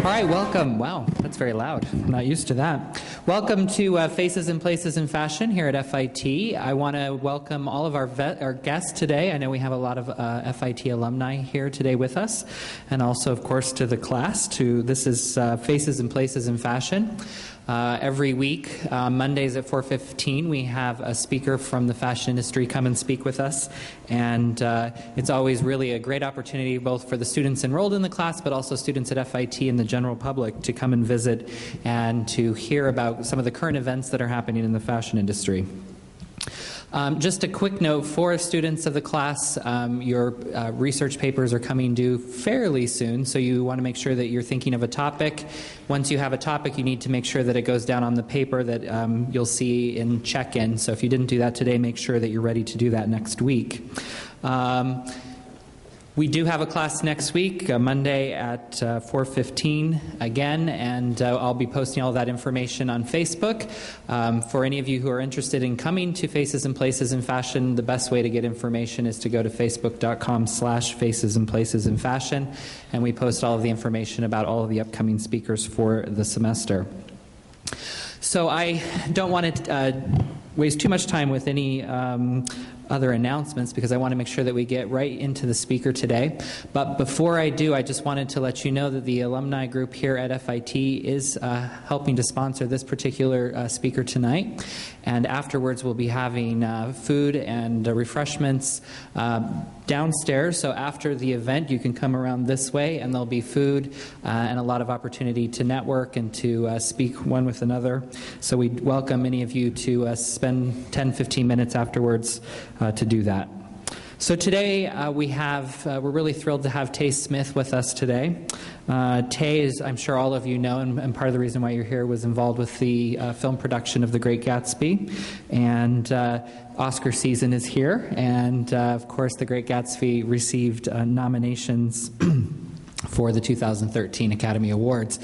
All right, welcome. Wow, that's very loud. I'm not used to that. Welcome to Faces and Places in Fashion here at FIT. I want to welcome all of our guests today. I know we have a lot of FIT alumni here today with us, and also, of course, to the class. This is Faces and Places in Fashion. Every week, Mondays at 4:15, we have a speaker from the fashion industry come and speak with us. And it's always really a great opportunity both for the students enrolled in the class, but also students at FIT and the general public to come and visit and to hear about some of the current events that are happening in the fashion industry. Just a quick note for students of the class, your research papers are coming due fairly soon, so you want to make sure that you're thinking of a topic. Once you have a topic, you need to make sure that it goes down on the paper that you'll see in check-in. So if you didn't do that today, make sure that you're ready to do that next week. We do have a class next week, Monday at 4:15 again, and I'll be posting all that information on Facebook. For any of you who are interested in coming to Faces and Places in Fashion, the best way to get information is to go to facebook.com/Faces and Places in Fashion, and we post all of the information about all of the upcoming speakers for the semester. So I don't want to waste too much time with any other announcements because I want to make sure that we get right into the speaker today. But before I do, I just wanted to let you know that the alumni group here at FIT is helping to sponsor this particular speaker tonight. And afterwards we'll be having food and refreshments downstairs. So after the event you can come around this way and there'll be food and a lot of opportunity to network and to speak one with another. So we welcome any of you to spend 10-15 minutes afterwards to do that. So today we're really thrilled to have Tae Smith with us today. Tae, is, I'm sure all of you know, and part of the reason why you're here, was involved with the film production of The Great Gatsby. And Oscar season is here. And of course, The Great Gatsby received nominations for the 2013 Academy Awards.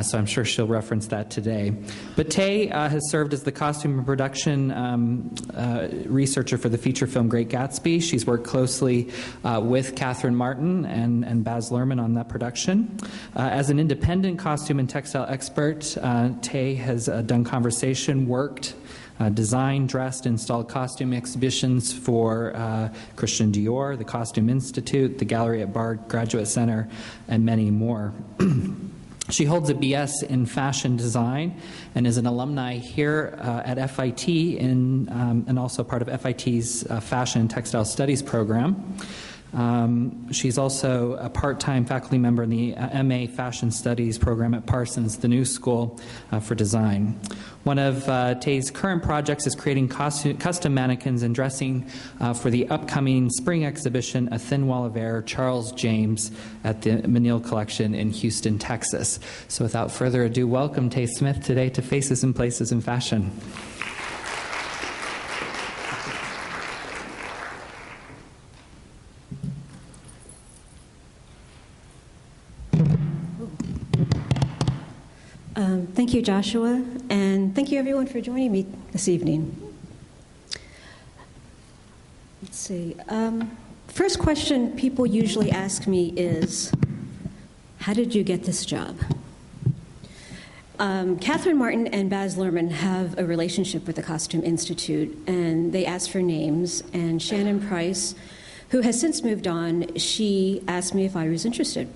So I'm sure she'll reference that today. But Tae has served as the costume and production researcher for the feature film Great Gatsby. She's worked closely with Catherine Martin and Baz Luhrmann on that production. As an independent costume and textile expert, Tae has done conversation, worked, designed, dressed, installed costume exhibitions for Christian Dior, the Costume Institute, the Gallery at Bard Graduate Center, and many more. She holds a BS in fashion design and is an alumni here at FIT and also part of FIT's Fashion and Textile Studies program. She's also a part-time faculty member in the MA Fashion Studies program at Parsons, the New School for Design. One of Tae's current projects is creating custom mannequins and dressing for the upcoming spring exhibition, A Thin Wall of Air, Charles James, at the Menil Collection in Houston, Texas. So without further ado, welcome Tae Smith today to Faces and Places in Fashion. Thank you, Joshua, and thank you everyone for joining me this evening. Let's see. First question people usually ask me is, how did you get this job? Catherine Martin and Baz Luhrmann have a relationship with the Costume Institute, and they asked for names, and Shannon Price, who has since moved on, she asked me if I was interested,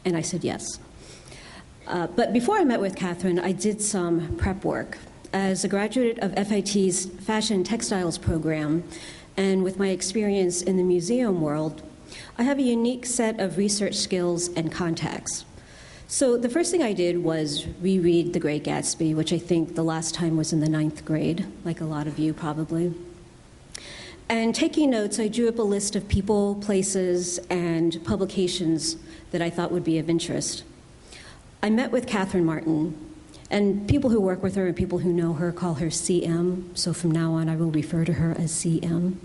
and I said yes. But before I met with Catherine, I did some prep work. As a graduate of FIT's Fashion Textiles program, and with my experience in the museum world, I have a unique set of research skills and contacts. So the first thing I did was reread The Great Gatsby, which I think the last time was in the 9th grade, like a lot of you probably. And taking notes, I drew up a list of people, places, and publications that I thought would be of interest. I met with Catherine Martin, and people who work with her and people who know her call her CM, so from now on I will refer to her as CM.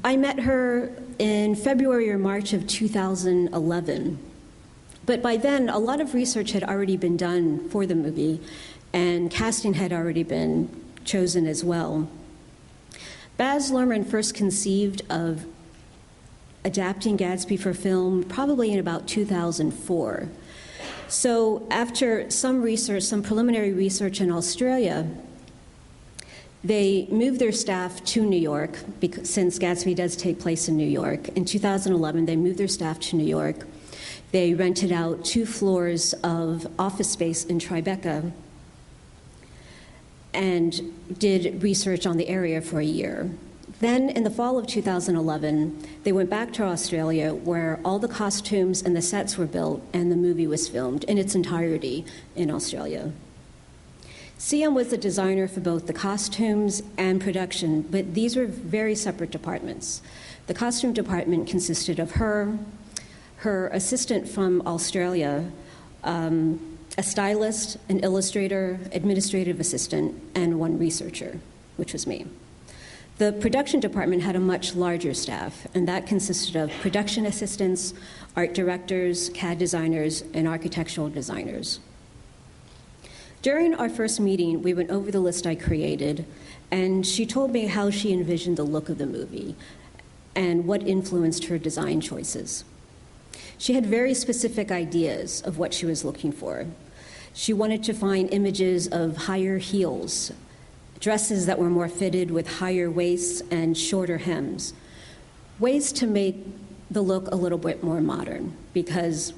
I met her in February or March of 2011, but by then a lot of research had already been done for the movie, and casting had already been chosen as well. Baz Luhrmann first conceived of adapting Gatsby for film probably in about 2004. So after some research, some preliminary research in Australia, they moved their staff to New York, because, since Gatsby does take place in New York. In 2011, they moved their staff to New York. They rented out 2 floors of office space in Tribeca and did research on the area for a year. Then, in the fall of 2011, they went back to Australia, where all the costumes and the sets were built, and the movie was filmed in its entirety in Australia. CM was the designer for both the costumes and production, but these were very separate departments. The costume department consisted of her assistant from Australia, a stylist, an illustrator, administrative assistant, and 1 researcher, which was me. The production department had a much larger staff, and that consisted of production assistants, art directors, CAD designers, and architectural designers. During our first meeting, we went over the list I created, and she told me how she envisioned the look of the movie and what influenced her design choices. She had very specific ideas of what she was looking for. She wanted to find images of higher heels, dresses that were more fitted with higher waists and shorter hems, ways to make the look a little bit more modern, because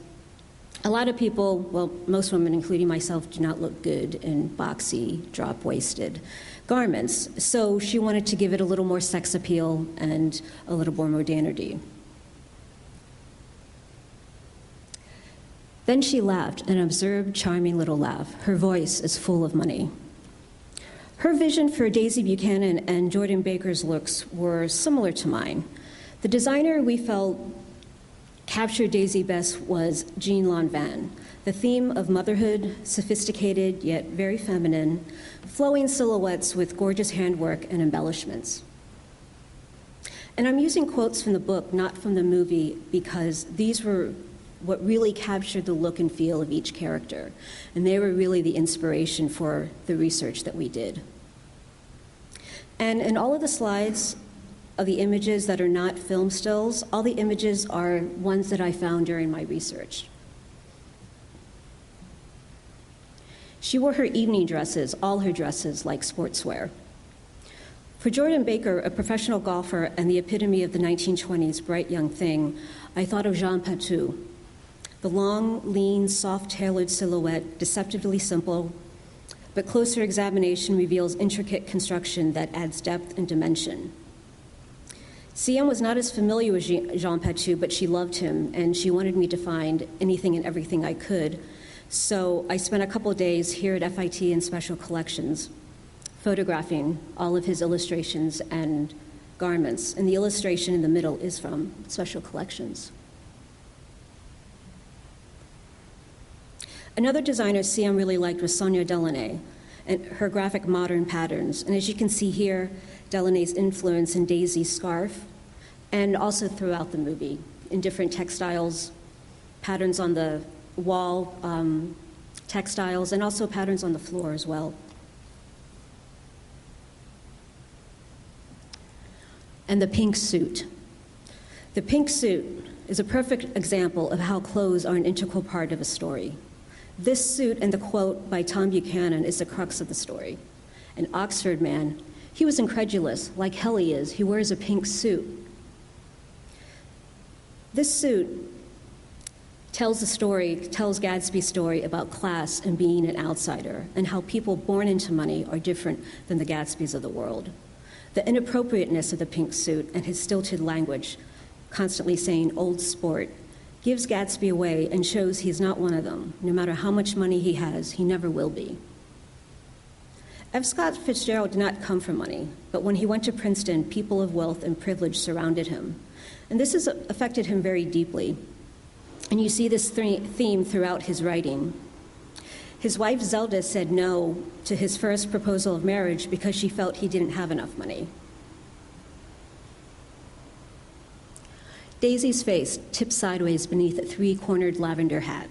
a lot of people, well, most women, including myself, do not look good in boxy, drop-waisted garments. So she wanted to give it a little more sex appeal and a little more modernity. Then she laughed, an absurd, charming little laugh. Her voice is full of money. Her vision for Daisy Buchanan and Jordan Baker's looks were similar to mine. The designer we felt captured Daisy best was Jean Lanvin. The theme of motherhood, sophisticated yet very feminine, flowing silhouettes with gorgeous handwork and embellishments. And I'm using quotes from the book, not from the movie, because these were what really captured the look and feel of each character. And they were really the inspiration for the research that we did. And in all of the slides of the images that are not film stills, all the images are ones that I found during my research. She wore her evening dresses, all her dresses, like sportswear. For Jordan Baker, a professional golfer and the epitome of the 1920s bright young thing, I thought of Jean Patou. The long, lean, soft-tailored silhouette, deceptively simple, but closer examination reveals intricate construction that adds depth and dimension. CM was not as familiar with Jean Patou, but she loved him, and she wanted me to find anything and everything I could. So I spent a couple days here at FIT in Special Collections, photographing all of his illustrations and garments. And the illustration in the middle is from Special Collections. Another designer CM really liked was Sonia Delaunay and her graphic modern patterns. And as you can see here, Delaunay's influence in Daisy's scarf, and also throughout the movie, in different textiles, patterns on the wall, textiles, and also patterns on the floor as well. And the pink suit. The pink suit is a perfect example of how clothes are an integral part of a story. This suit and the quote by Tom Buchanan is the crux of the story. An Oxford man, he was incredulous, like hell he is. He wears a pink suit. This suit tells Gatsby's story about class and being an outsider, and how people born into money are different than the Gatsbys of the world. The inappropriateness of the pink suit and his stilted language, constantly saying old sport, gives Gatsby away and shows he's not one of them. No matter how much money he has, he never will be. F. Scott Fitzgerald did not come from money, but when he went to Princeton, people of wealth and privilege surrounded him. And this has affected him very deeply. And you see this theme throughout his writing. His wife Zelda said no to his first proposal of marriage because she felt he didn't have enough money. Daisy's face tipped sideways beneath a three-cornered lavender hat.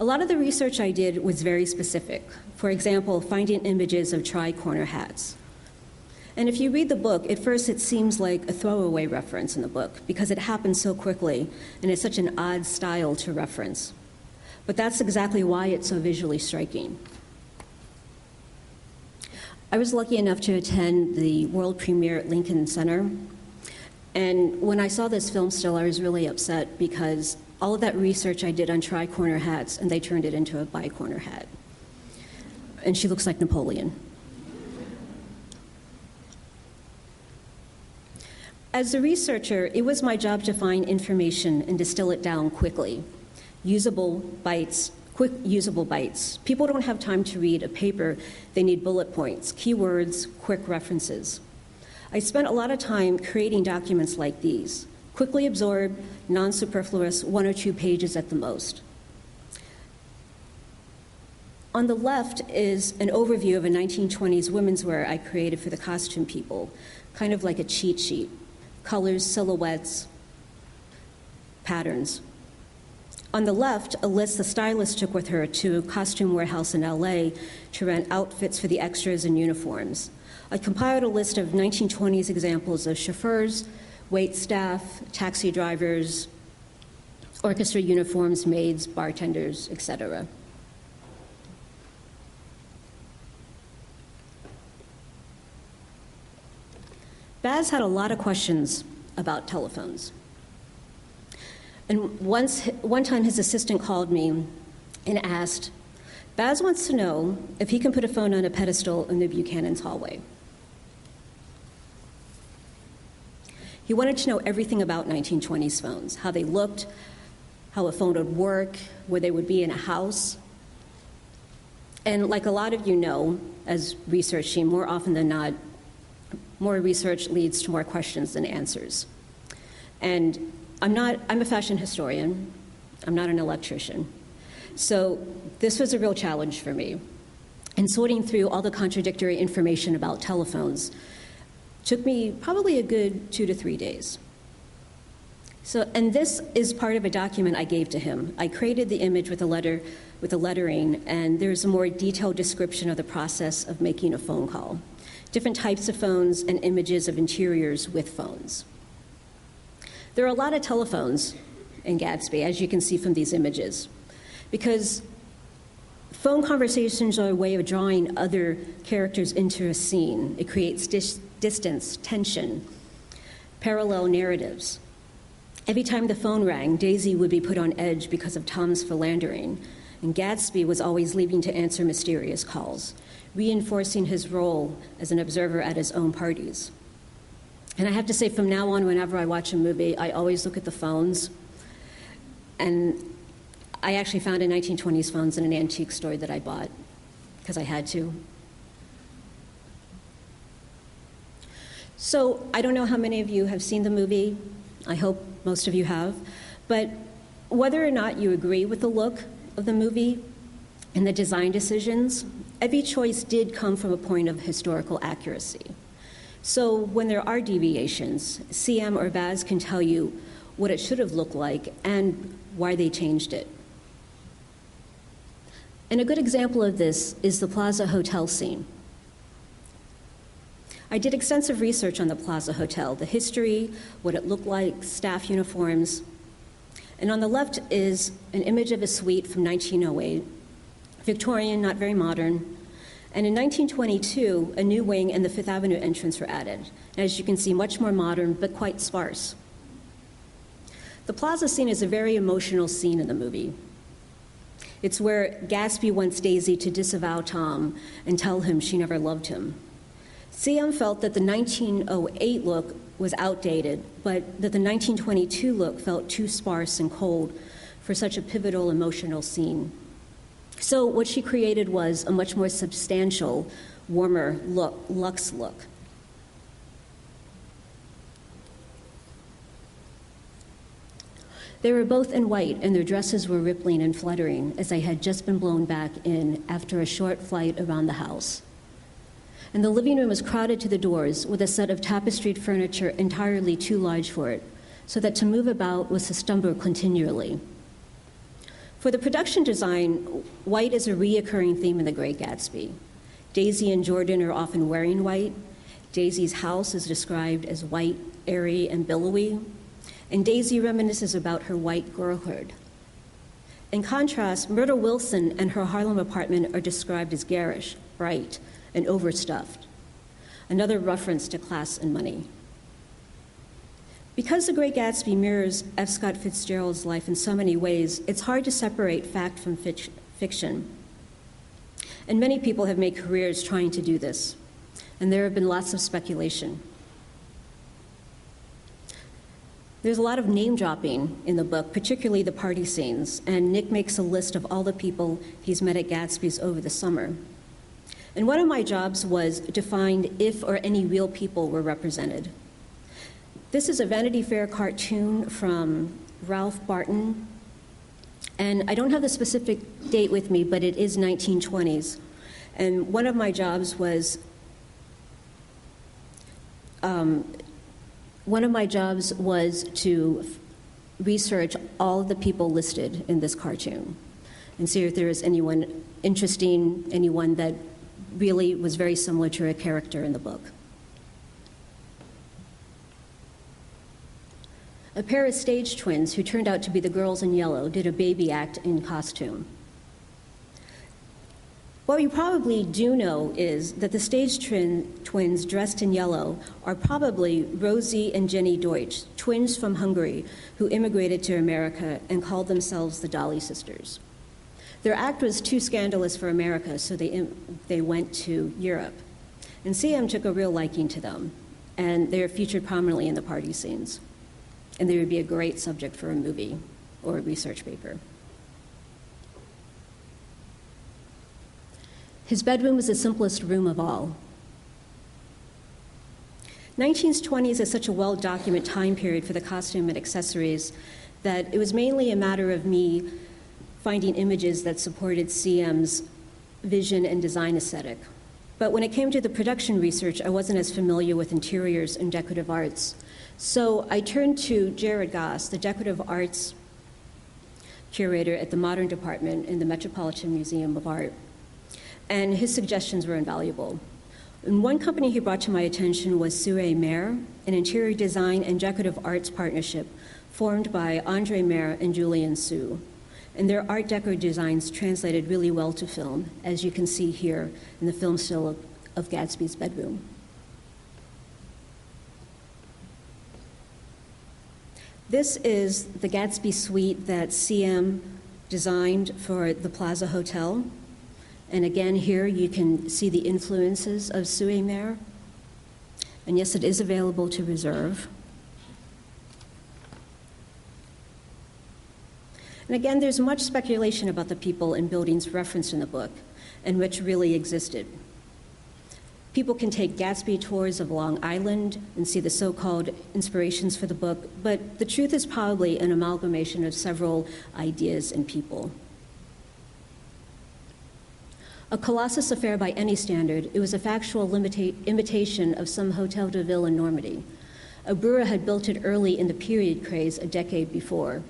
A lot of the research I did was very specific. For example, finding images of tri-corner hats. And if you read the book, at first it seems like a throwaway reference in the book because it happens so quickly and it's such an odd style to reference. But that's exactly why it's so visually striking. I was lucky enough to attend the world premiere at Lincoln Center. And when I saw this film still, I was really upset because all of that research I did on tri-corner hats, and they turned it into a bi-corner hat. And she looks like Napoleon. As a researcher, it was my job to find information and distill it down quickly. Usable bites, quick usable bites. People don't have time to read a paper. They need bullet points, keywords, quick references. I spent a lot of time creating documents like these, quickly absorbed, non-superfluous, 1 or 2 pages at the most. On the left is an overview of a 1920s women's wear I created for the costume people, kind of like a cheat sheet. Colors, silhouettes, patterns. On the left, a list the stylist took with her to a costume warehouse in LA to rent outfits for the extras and uniforms. I compiled a list of 1920s examples of chauffeurs, wait staff, taxi drivers, orchestra uniforms, maids, bartenders, etc. Baz had a lot of questions about telephones. And one time his assistant called me and asked, Baz wants to know if he can put a phone on a pedestal in the Buchanan's hallway. He wanted to know everything about 1920s phones, how they looked, how a phone would work, where they would be in a house. And like a lot of you know, as research team, more often than not, more research leads to more questions than answers. And I'm a fashion historian. I'm not an electrician. So this was a real challenge for me. And sorting through all the contradictory information about telephones took me probably a good 2 to 3 days. And this is part of a document I gave to him. I created the image with the lettering, and there's a more detailed description of the process of making a phone call. Different types of phones and images of interiors with phones. There are a lot of telephones in Gatsby, as you can see from these images, because phone conversations are a way of drawing other characters into a scene. It creates distance, tension, parallel narratives. Every time the phone rang, Daisy would be put on edge because of Tom's philandering, and Gatsby was always leaving to answer mysterious calls, reinforcing his role as an observer at his own parties. And I have to say, from now on, whenever I watch a movie, I always look at the phones. And I actually found a 1920s phones in an antique store that I bought, because I had to. So I don't know how many of you have seen the movie. I hope most of you have. But whether or not you agree with the look of the movie and the design decisions, every choice did come from a point of historical accuracy. So when there are deviations, CM or Baz can tell you what it should have looked like and why they changed it. And a good example of this is the Plaza Hotel scene. I did extensive research on the Plaza Hotel, the history, what it looked like, staff uniforms. And on the left is an image of a suite from 1908, Victorian, not very modern. And in 1922, a new wing and the Fifth Avenue entrance were added. And as you can see, much more modern, but quite sparse. The Plaza scene is a very emotional scene in the movie. It's where Gatsby wants Daisy to disavow Tom and tell him she never loved him. CM felt that the 1908 look was outdated, but that the 1922 look felt too sparse and cold for such a pivotal emotional scene. So what she created was a much more substantial, warmer look, luxe look. They were both in white, and their dresses were rippling and fluttering as they had just been blown back in after a short flight around the house. And the living room was crowded to the doors with a set of tapestried furniture entirely too large for it, so that to move about was to stumble continually. For the production design, white is a reoccurring theme in The Great Gatsby. Daisy and Jordan are often wearing white. Daisy's house is described as white, airy, and billowy, and Daisy reminisces about her white girlhood. In contrast, Myrtle Wilson and her Harlem apartment are described as garish, bright, and overstuffed, another reference to class and money. Because The Great Gatsby mirrors F. Scott Fitzgerald's life in so many ways, it's hard to separate fact from fiction. And many people have made careers trying to do this, and there have been lots of speculation. There's a lot of name-dropping in the book, particularly the party scenes, and Nick makes a list of all the people he's met at Gatsby's over the summer. And one of my jobs was to find if or any real people were represented. This is a Vanity Fair cartoon from Ralph Barton, and I don't have the specific date with me, but it is 1920s. And one of my jobs was to research all of the people listed in this cartoon and see if there is anyone interesting, anyone that really was very similar to a character in the book. A pair of stage twins who turned out to be the girls in yellow did a baby act in costume. What you probably do know is that the stage twins dressed in yellow are probably Rosie and Jenny Deutsch, twins from Hungary who immigrated to America and called themselves the Dolly Sisters. Their act was too scandalous for America, so they went to Europe. And CM took a real liking to them, and they are featured prominently in the party scenes. And they would be a great subject for a movie or a research paper. His bedroom was the simplest room of all. 1920s is such a well-documented time period for the costume and accessories that it was mainly a matter of me finding images that supported CM's vision and design aesthetic. But when it came to the production research, I wasn't as familiar with interiors and decorative arts. So I turned to Jared Goss, the decorative arts curator at the Modern Department in the Metropolitan Museum of Art. And his suggestions were invaluable. And one company he brought to my attention was Sue Mayer, an interior design and decorative arts partnership formed by Andre Mayer and Julian Sue. And their art deco designs translated really well to film, as you can see here in the film still of Gatsby's bedroom. This is the Gatsby suite that CM designed for the Plaza Hotel. And again, here you can see the influences of Sue Mayer. And yes, it is available to reserve. And again, there's much speculation about the people and buildings referenced in the book and which really existed. People can take Gatsby tours of Long Island and see the so-called inspirations for the book, but the truth is probably an amalgamation of several ideas and people. A Colossus affair by any standard, it was a factual imitation of some Hotel de Ville in Normandy. A brewer had built it early in the period craze a decade before.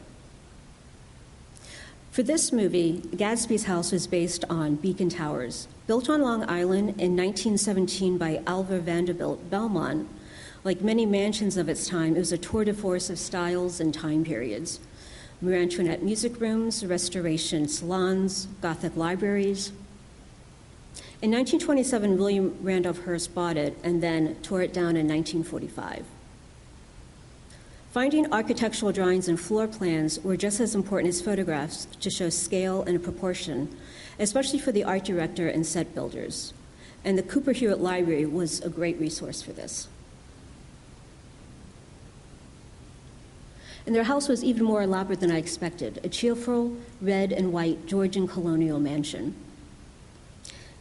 For this movie, Gatsby's house was based on Beacon Towers. Built on Long Island in 1917 by Alva Vanderbilt Belmont, like many mansions of its time, it was a tour de force of styles and time periods. Marie Antoinette music rooms, Restoration salons, Gothic libraries. In 1927, William Randolph Hearst bought it and then tore it down in 1945. Finding architectural drawings and floor plans were just as important as photographs to show scale and proportion, especially for the art director and set builders. And the Cooper Hewitt Library was a great resource for this. And their house was even more elaborate than I expected, a cheerful red and white Georgian colonial mansion.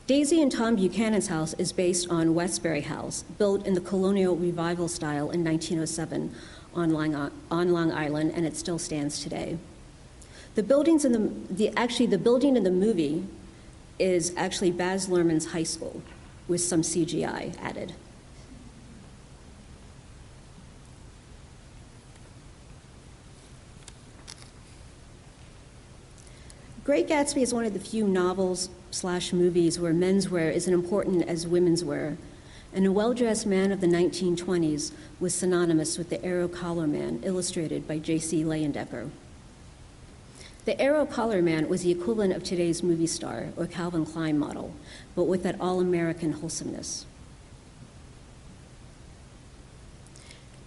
Daisy and Tom Buchanan's house is based on Westbury House, built in the colonial revival style in 1907 on Long Island, and it still stands today. The buildings in the building in the movie is actually Baz Luhrmann's high school with some CGI added. Great Gatsby is one of the few novels/movies where menswear is as important as women's wear. and a well-dressed man of the 1920s was synonymous with the arrow collar man, illustrated by J.C. Leyendecker. The arrow collar man was the equivalent of today's movie star or Calvin Klein model, but with that all-American wholesomeness.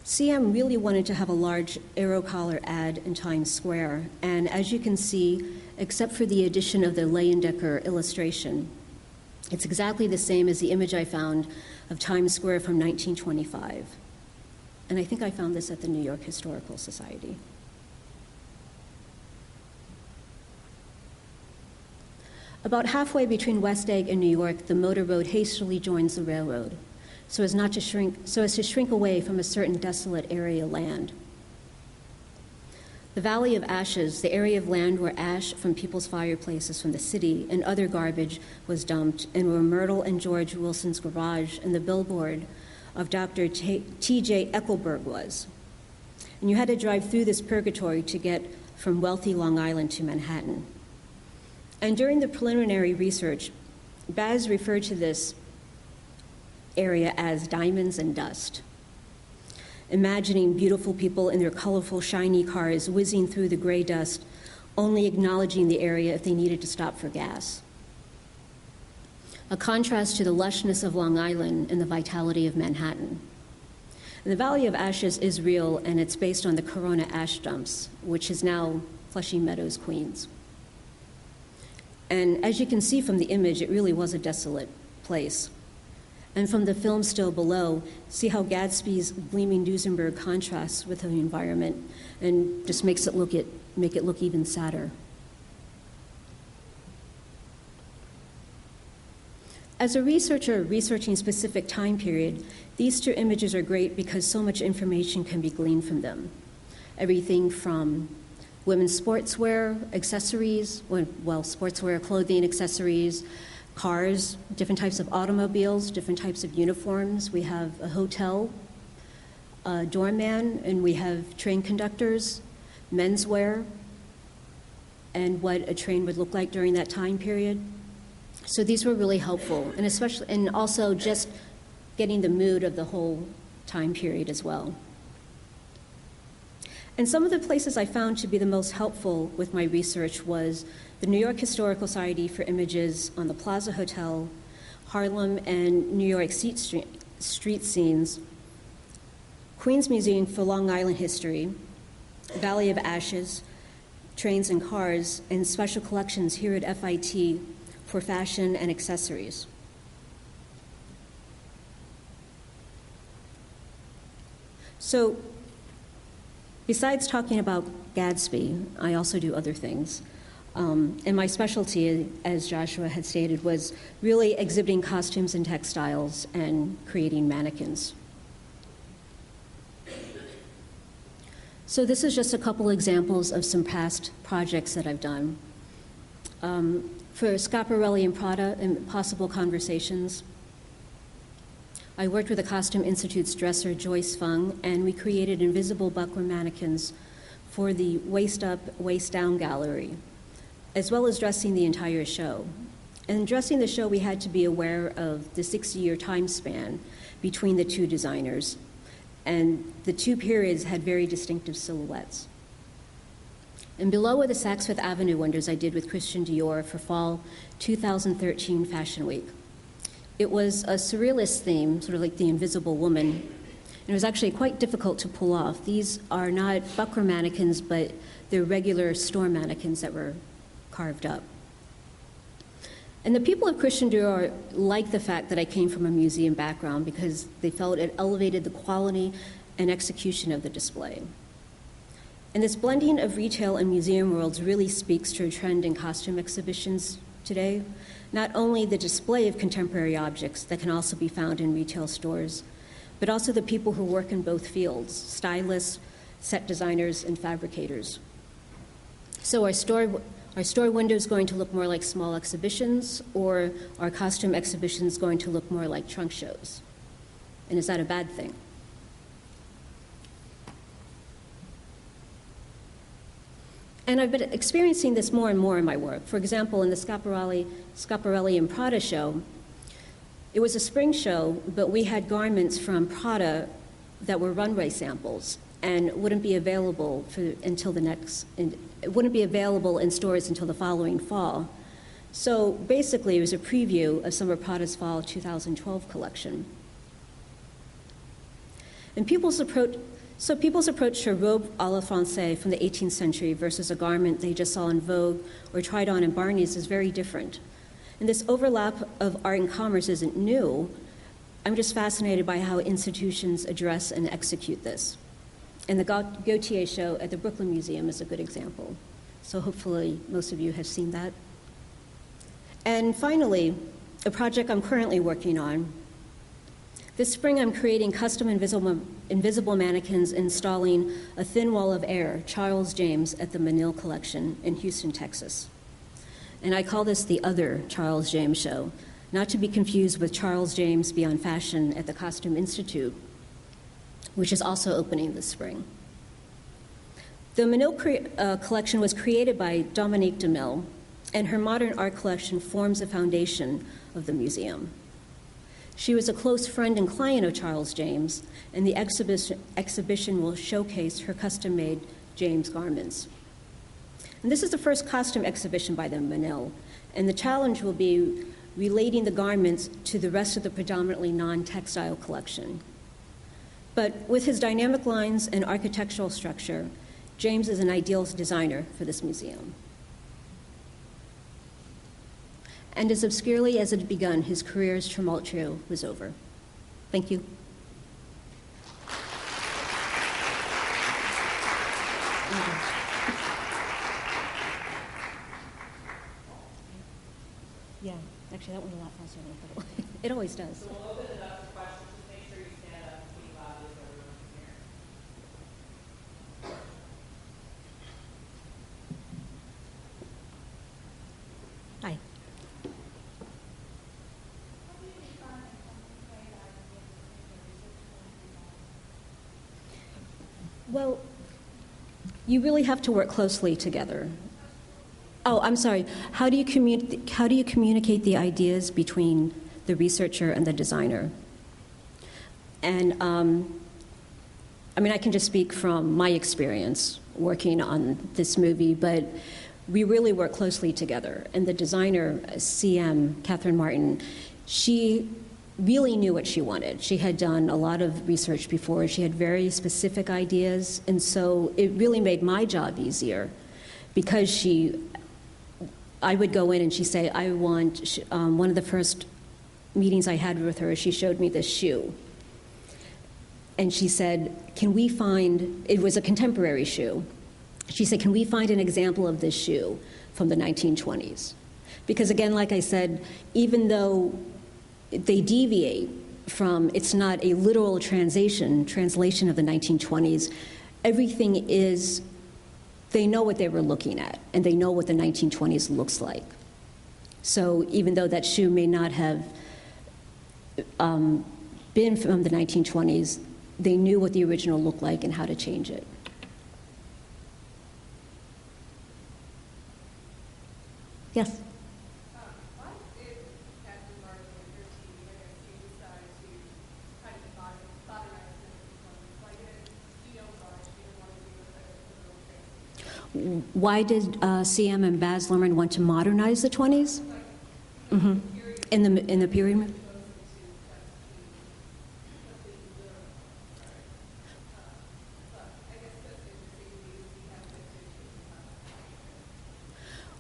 CM really wanted to have a large arrow collar ad in Times Square, and as you can see, except for the addition of the Leyendecker illustration, it's exactly the same as the image I found of Times Square from 1925. And I think I found this at the New York Historical Society. About halfway between West Egg and New York, the motor road hastily joins the railroad, so as to shrink away from a certain desolate area of land. The Valley of Ashes, the area of land where ash from people's fireplaces from the city and other garbage was dumped, and where Myrtle and George Wilson's garage and the billboard of Dr. T.J. Eckelberg was. And you had to drive through this purgatory to get from wealthy Long Island to Manhattan. And during the preliminary research, Baz referred to this area as diamonds and dust, imagining beautiful people in their colorful, shiny cars whizzing through the gray dust, only acknowledging the area if they needed to stop for gas. A contrast to the lushness of Long Island and the vitality of Manhattan. And the Valley of Ashes is real, and it's based on the Corona ash dumps, which is now Flushing Meadows, Queens. And as you can see from the image, it really was a desolate place. And from the film still below, see how Gatsby's gleaming Duesenberg contrasts with the environment and just make it look even sadder. As a researcher researching a specific time period, these two images are great because so much information can be gleaned from them. Everything from women's sportswear, accessories, sportswear, clothing, accessories, cars, different types of automobiles, different types of uniforms. We have a hotel, a doorman, and we have train conductors, menswear, and what a train would look like during that time period. So these were really helpful, and also just getting the mood of the whole time period as well. And some of the places I found to be the most helpful with my research was the New York Historical Society for Images on the Plaza Hotel, Harlem and New York street scenes, Queens Museum for Long Island History, Valley of Ashes, trains and cars, and special collections here at FIT for fashion and accessories. So, besides talking about Gatsby, I also do other things. And my specialty, as Joshua had stated, was really exhibiting costumes and textiles and creating mannequins. So this is just a couple examples of some past projects that I've done. For Schiaparelli and Prada and Possible Conversations, I worked with the Costume Institute's dresser, Joyce Fung, and we created invisible buckler mannequins for the Waist Up, Waist Down gallery, as well as dressing the entire show. And dressing the show, we had to be aware of the 60-year time span between the two designers, and the two periods had very distinctive silhouettes. And below are the Saks Fifth Avenue wonders I did with Christian Dior for fall 2013 Fashion Week. It was a surrealist theme, sort of like the Invisible Woman. And it was actually quite difficult to pull off. These are not buckler mannequins, but they're regular store mannequins that were carved up. And the people of Christian Dior liked the fact that I came from a museum background because they felt it elevated the quality and execution of the display. And this blending of retail and museum worlds really speaks to a trend in costume exhibitions today. Not only the display of contemporary objects that can also be found in retail stores, but also the people who work in both fields, stylists, set designers, and fabricators. So our store window is going to look more like small exhibitions, or our costume exhibitions going to look more like trunk shows? And is that a bad thing? And I've been experiencing this more and more in my work. For example, in the Schiaparelli and Prada show, It was a spring show, but we had garments from Prada that were runway samples and wouldn't be available until it wouldn't be available in stores until the following fall. So basically, it was a preview of some of Prada's fall 2012 collection. And people's approach to a robe à la Française from the 18th century versus a garment they just saw in Vogue or tried on in Barney's is very different. And this overlap of art and commerce isn't new. I'm just fascinated by how institutions address and execute this. And the Gautier show at the Brooklyn Museum is a good example. So hopefully most of you have seen that. And finally, a project I'm currently working on. This spring, I'm creating custom invisible mannequins installing a thin wall of air, Charles James, at the Menil Collection in Houston, Texas. And I call this the other Charles James show, not to be confused with Charles James Beyond Fashion at the Costume Institute, which is also opening this spring. The Menil collection was created by Dominique DeMille, and her modern art collection forms the foundation of the museum. She was a close friend and client of Charles James, and the exhibition will showcase her custom-made James garments. And this is the first costume exhibition by the Menil, and the challenge will be relating the garments to the rest of the predominantly non-textile collection. But with his dynamic lines and architectural structure, James is an ideal designer for this museum. And as obscurely as it had begun, his career's tumultuo was over. Thank you. Yeah, actually, that went a lot faster than I thought it would. It always does. So we'll open it up to questions. Just make sure you stand up and speak loudly so everyone can hear. Hi. Well, you really have to work closely together. Oh, I'm sorry. How do you communicate the ideas between the researcher and the designer? And I mean, I can just speak from my experience working on this movie, but we really work closely together. And the designer, CM, Catherine Martin, she really knew what she wanted. She had done a lot of research before. She had very specific ideas, and so it really made my job easier because I would go in and she'd say, I want, one of the first meetings I had with her, she showed me this shoe. And she said, can we find, it was a contemporary shoe. She said, can we find an example of this shoe from the 1920s? Because again, like I said, even though they deviate from, it's not a literal translation of the 1920s, everything is, they know what they were looking at, and they know what the 1920s looks like. So even though that shoe may not have been from the 1920s, they knew what the original looked like and how to change it. Yes? Why did Captain Martin and her team decide to kind of modernize this? Why did she don't want to do it? Why did CM and Baz Luhrmann want to modernize the 20s? Mm-hmm. In the period?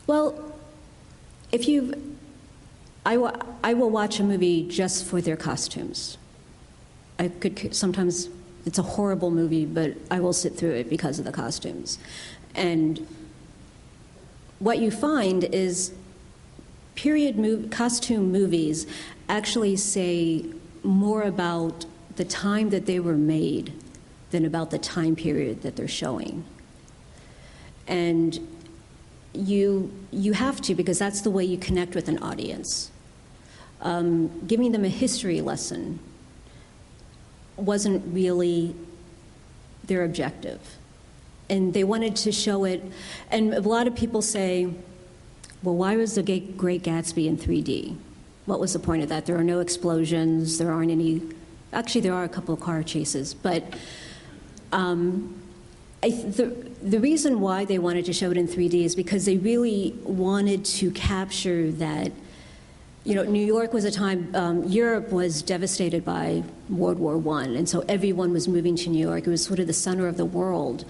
Well, if I will watch a movie just for their costumes. Sometimes it's a horrible movie, but I will sit through it because of the costumes. And what you find is costume movies actually say more about the time that they were made than about the time period that they're showing. And you have to, because that's the way you connect with an audience. Giving them a history lesson wasn't really their objective. And they wanted to show it, and a lot of people say, well, why was the Great Gatsby in 3D? what was the point of that? There are no explosions, there aren't any, actually there are a couple of car chases, but the reason why they wanted to show it in 3D is because they really wanted to capture that, you know, New York was a time, Europe was devastated by World War I, and so everyone was moving to New York. It was sort of the center of the world,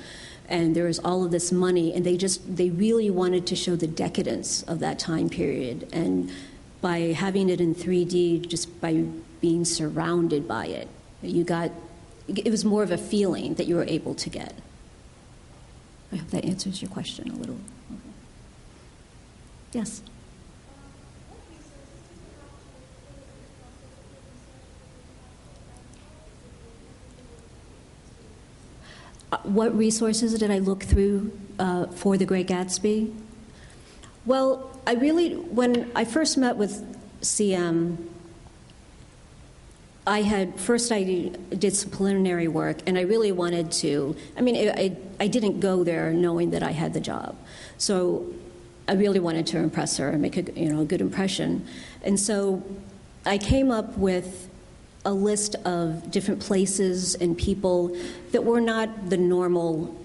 and there was all of this money, and they really wanted to show the decadence of that time period. And by having it in 3D, just by being surrounded by it, it was more of a feeling that you were able to get. I hope that answers your question a little. Okay. Yes? What resources did I look through for The Great Gatsby? Well, when I first met with CM, I did some preliminary work, and I really wanted to, I didn't go there knowing that I had the job. So I really wanted to impress her and make a good impression. And so I came up with a list of different places and people that were not the normal,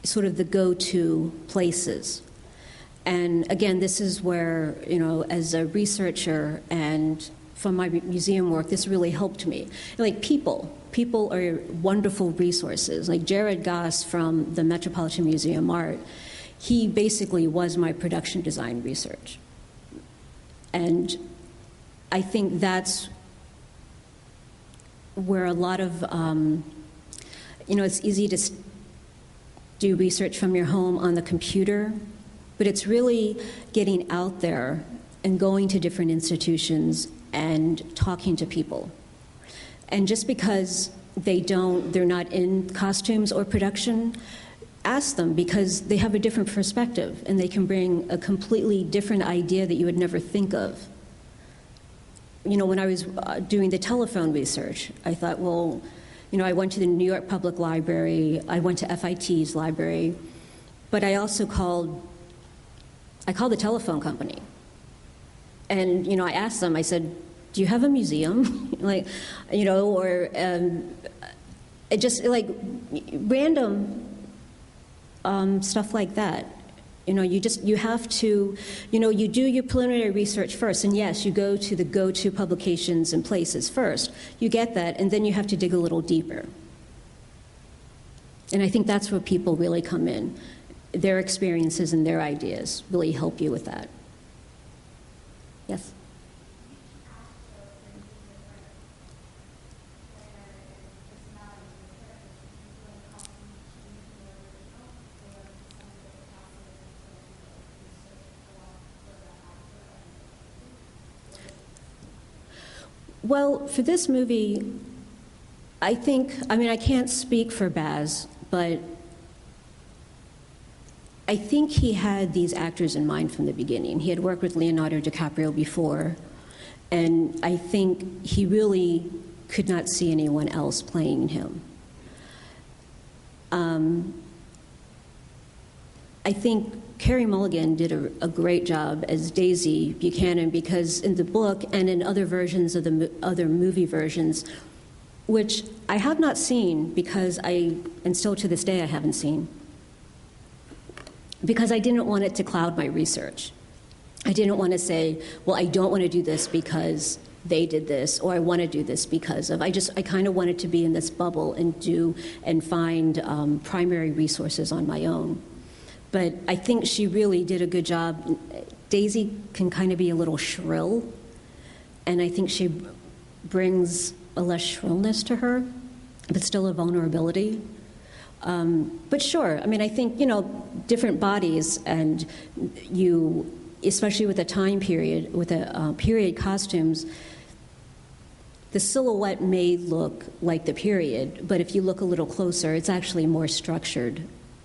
sort of the go-to places. And again, this is where, as a researcher and from my museum work, this really helped me. Like people are wonderful resources. Like Jared Goss from the Metropolitan Museum of Art, he basically was my production design research. And I think that's where a lot of, it's easy to do research from your home on the computer, but it's really getting out there and going to different institutions and talking to people. And just because they're not in costumes or production, ask them, because they have a different perspective and they can bring a completely different idea that you would never think of. When I was doing the telephone research, I thought, well, I went to the New York Public Library, I went to FIT's library, but I also called the telephone company. And, I asked them, I said, do you have a museum? Just like random stuff like that. You have to, you do your preliminary research first, and yes, you go to the go-to publications and places first. You get that, and then you have to dig a little deeper. And I think that's where people really come in. Their experiences and their ideas really help you with that. Yes? Well, for this movie, I can't speak for Baz, but I think he had these actors in mind from the beginning. He had worked with Leonardo DiCaprio before, and I think he really could not see anyone else playing him. I think Carey Mulligan did a great job as Daisy Buchanan, because in the book and in other versions of the other movie versions, which I have not seen and still to this day I haven't seen, because I didn't want it to cloud my research. I didn't want to say, well, I don't want to do this because they did this, or I want to do this because of. I kind of wanted to be in this bubble and find primary resources on my own. But I think she really did a good job. Daisy can kind of be a little shrill, and I think she brings a less shrillness to her, but still a vulnerability. But sure, I think, different bodies, and especially with the time period, with the period costumes, the silhouette may look like the period, but if you look a little closer, it's actually more structured.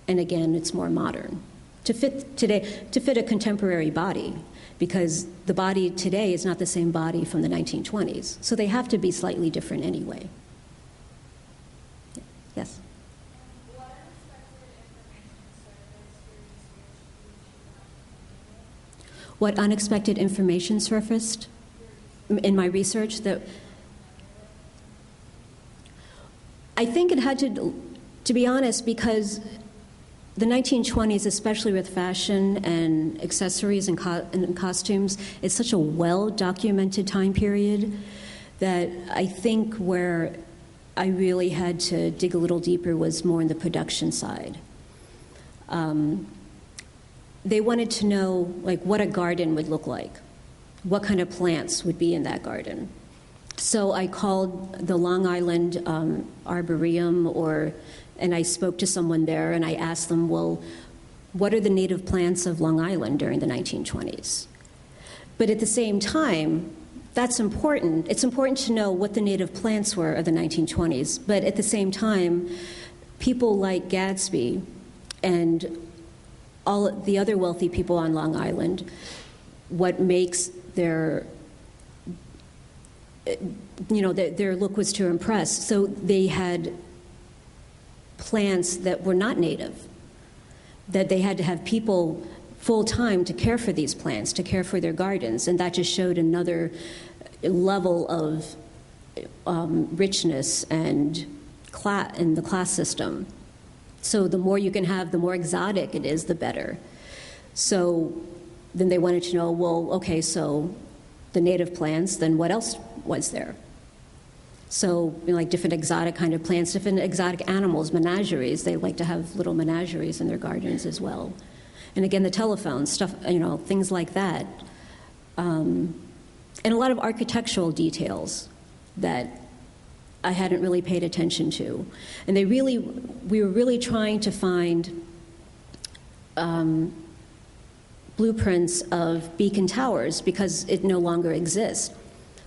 And again, it's more modern to fit a contemporary body, because the body today is not the same body from the 1920s. So they have to be slightly different anyway. Yes? What unexpected information surfaced? in my research that I think it had to be honest, because the 1920s, especially with fashion and accessories and costumes, it's such a well-documented time period that I think where I really had to dig a little deeper was more in the production side. They wanted to know like what a garden would look like, what kind of plants would be in that garden. So I called the Long Island Arboretum, and I spoke to someone there, and I asked them, well, what are the native plants of Long Island during the 1920s? But at the same time, that's important. It's important to know what the native plants were of the 1920s, but at the same time, people like Gatsby and all the other wealthy people on Long Island, what makes their look was to impress. So they had plants that were not native, that they had to have people full-time to care for these plants, to care for their gardens, and that just showed another level of richness and in the class system. So the more you can have, the more exotic it is, the better. So then they wanted to know, well, okay, so the native plants, then what else was there? So, like different exotic kind of plants, different exotic animals, menageries. They like to have little menageries in their gardens as well. And again, the telephone, stuff, things like that. And a lot of architectural details that I hadn't really paid attention to. And we were really trying to find blueprints of beacon towers because it no longer exists.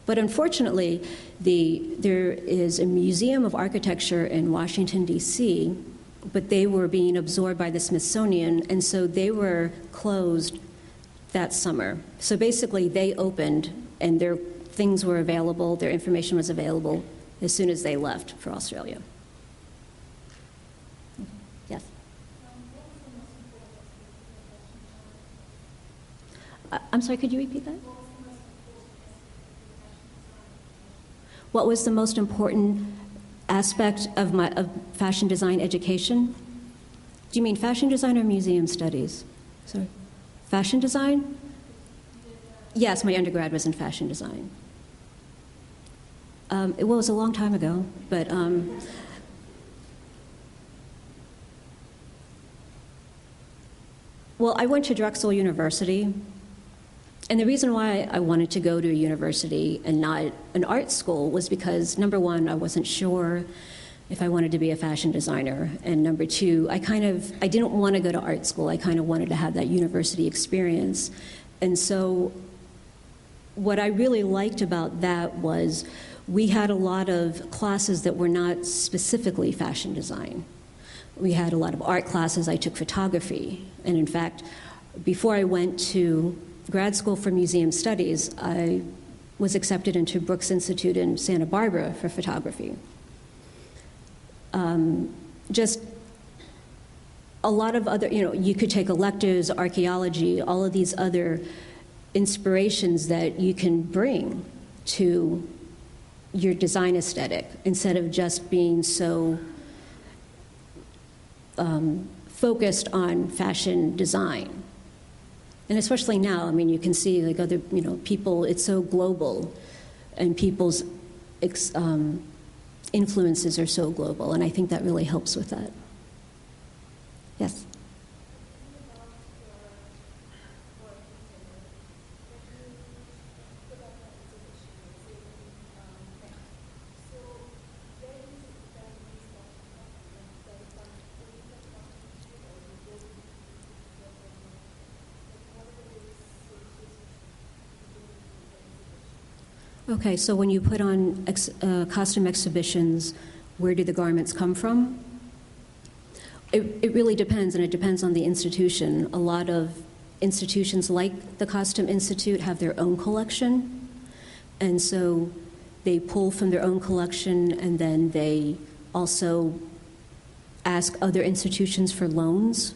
But unfortunately, there is a museum of architecture in Washington, D.C., but they were being absorbed by the Smithsonian, and so they were closed that summer. So basically, they opened, and their things were available, their information was available as soon as they left for Australia. Yes? I'm sorry, could you repeat that? What was the most important aspect of fashion design education? Do you mean fashion design or museum studies? Sorry. Fashion design? Yes, my undergrad was in fashion design. It was a long time ago, but well, I went to Drexel University. And the reason why I wanted to go to a university and not an art school was because, number one, I wasn't sure if I wanted to be a fashion designer. And number two, I didn't want to go to art school. I kind of wanted to have that university experience. And so what I really liked about that was we had a lot of classes that were not specifically fashion design. We had a lot of art classes. I took photography. And in fact, before I went to grad school for museum studies, I was accepted into Brooks Institute in Santa Barbara for photography. Just a lot of other, you could take electives, archaeology, all of these other inspirations that you can bring to your design aesthetic instead of just being so focused on fashion design. And especially now, you can see like other, people, it's so global, and people's influences are so global, and I think that really helps with that. Yes? Okay, so when you put on costume exhibitions, where do the garments come from? It really depends, and it depends on the institution. A lot of institutions like the Costume Institute have their own collection, and so they pull from their own collection, and then they also ask other institutions for loans.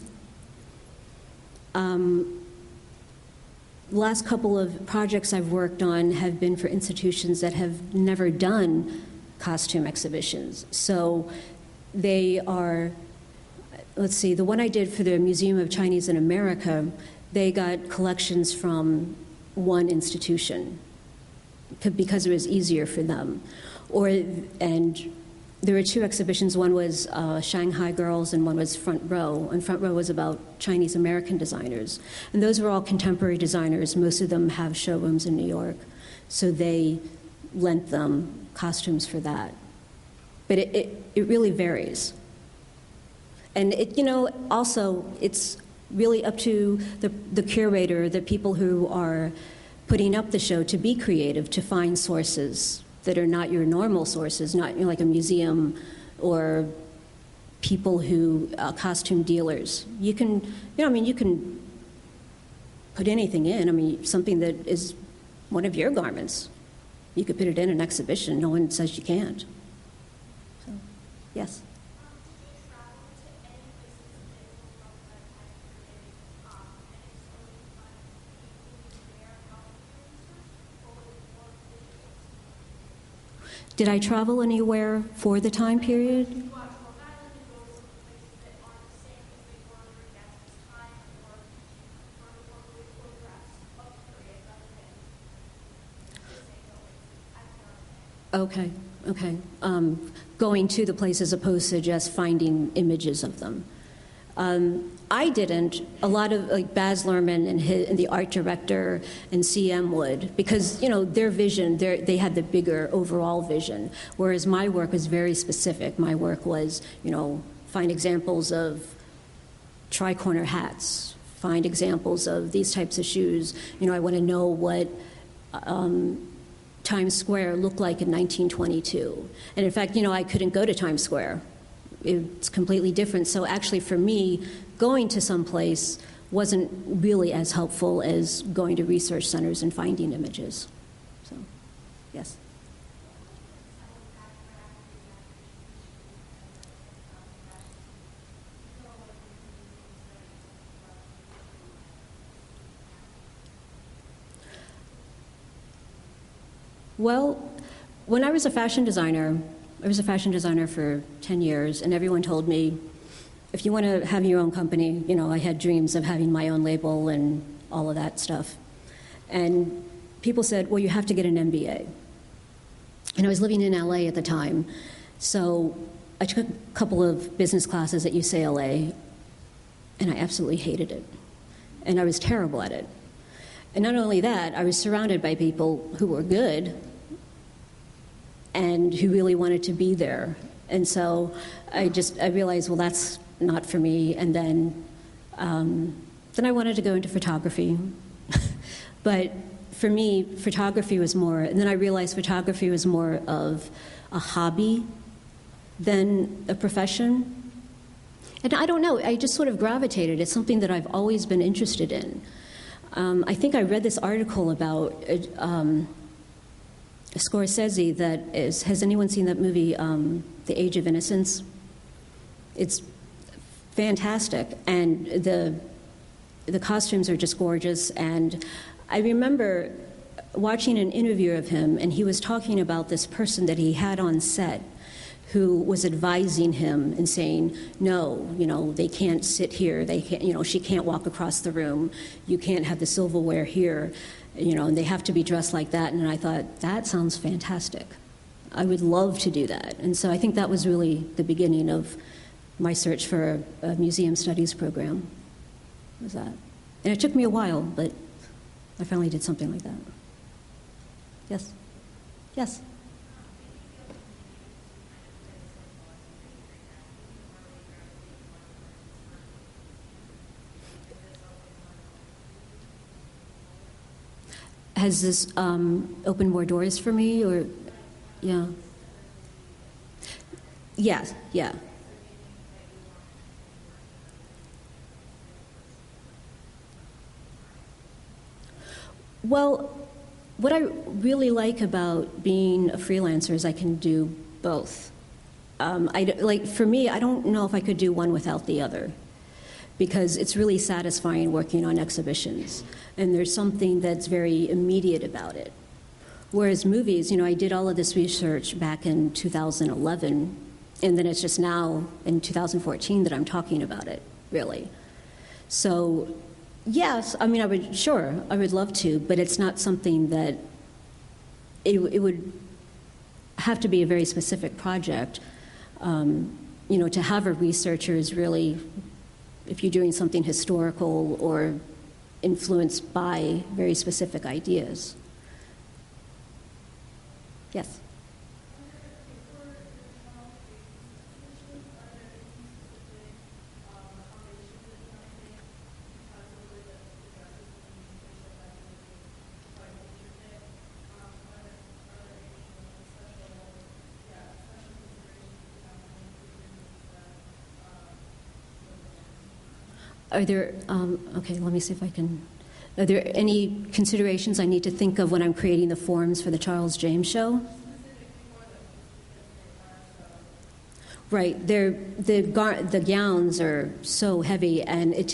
last couple of projects I've worked on have been for institutions that have never done costume exhibitions. So they are, let's see, the one I did for the Museum of Chinese in America, they got collections from one institution because it was easier for them. And there were two exhibitions. One was Shanghai Girls and one was Front Row. And Front Row was about Chinese American designers. And those were all contemporary designers. Most of them have showrooms in New York. So they lent them costumes for that. But it really varies. And also it's really up to the curator, the people who are putting up the show, to be creative, to find sources that are not your normal sources, not like a museum or people who, costume dealers. You can, you can put anything in. Something that is one of your garments. You could put it in an exhibition. No one says you can't. So, yes. Did I travel anywhere for the time period? Okay. Going to the place as opposed to just finding images of them. I didn't. A lot of Baz Luhrmann and the art director and CM would, because their vision, they had the bigger overall vision, whereas my work was very specific. My work was find examples of tri-corner hats, find examples of these types of shoes. I want to know what Times Square looked like in 1922. And in fact, I couldn't go to Times Square. It's completely different. So actually for me, going to some place wasn't really as helpful as going to research centers and finding images. So, yes. Well, when I was a fashion designer, I was a fashion designer for 10 years, and everyone told me, if you want to have your own company, I had dreams of having my own label and all of that stuff. And people said, well, you have to get an MBA. And I was living in LA at the time, so I took a couple of business classes at UCLA, and I absolutely hated it. And I was terrible at it. And not only that, I was surrounded by people who were good and who really wanted to be there. And so I realized, well, that's not for me. And then I wanted to go into photography. But for me, photography was more, and then I realized photography was more of a hobby than a profession. And I don't know, I just sort of gravitated. It's something that I've always been interested in. I think I read this article about Scorsese that is, has anyone seen that movie, The Age of Innocence? It's fantastic, and the costumes are just gorgeous. And I remember watching an interview of him, and he was talking about this person that he had on set who was advising him and saying, no, they can't sit here, they can't, she can't walk across the room, you can't have the silverware here, and they have to be dressed like that. And I thought, that sounds fantastic. I would love to do that. And so I think that was really the beginning of my search for a museum studies program, was that. And it took me a while, but I finally did something like that. Yes? Yes? Has this opened more doors for me, or, yeah? Yes, yeah. Well, what I really like about being a freelancer is I can do both. For me, I don't know if I could do one without the other. because it's really satisfying working on exhibitions, and there's something that's very immediate about it. Whereas movies, I did all of this research back in 2011, and then it's just now in 2014 that I'm talking about it, really. So, yes, I would love to, but it's not something that it would have to be a very specific project. To have a researcher is really, if you're doing something historical or influenced by very specific ideas. Yes? Are there, okay, let me see if I can, are there any considerations I need to think of when I'm creating the forms for the Charles James show? Right, the gowns are so heavy, and it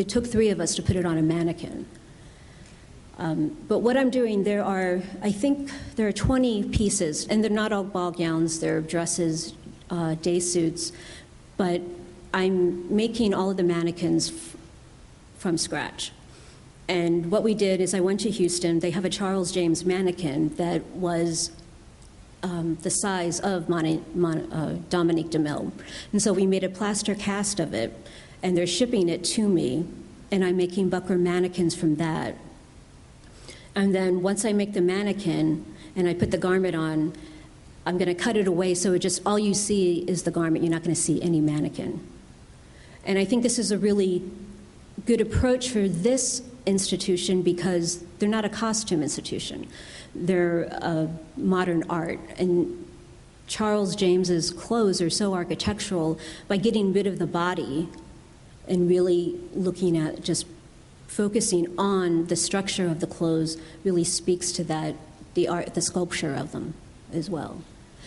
took 3 of us to put it on a mannequin. But what I'm doing, I think there are 20 pieces, and they're not all ball gowns, they're dresses, day suits, but I'm making all of the mannequins from scratch. And what we did is I went to Houston. They have a Charles James mannequin that was the size of Dominique DeMille. And so we made a plaster cast of it, and they're shipping it to me, and I'm making buckler mannequins from that. And then once I make the mannequin and I put the garment on, I'm going to cut it away so all you see is the garment. You're not going to see any mannequin. And I think this is a really good approach for this institution because they're not a costume institution. They're modern art. And Charles James's clothes are so architectural. By getting rid of the body and really looking at just focusing on the structure of the clothes really speaks to that, the art, the sculpture of them as well.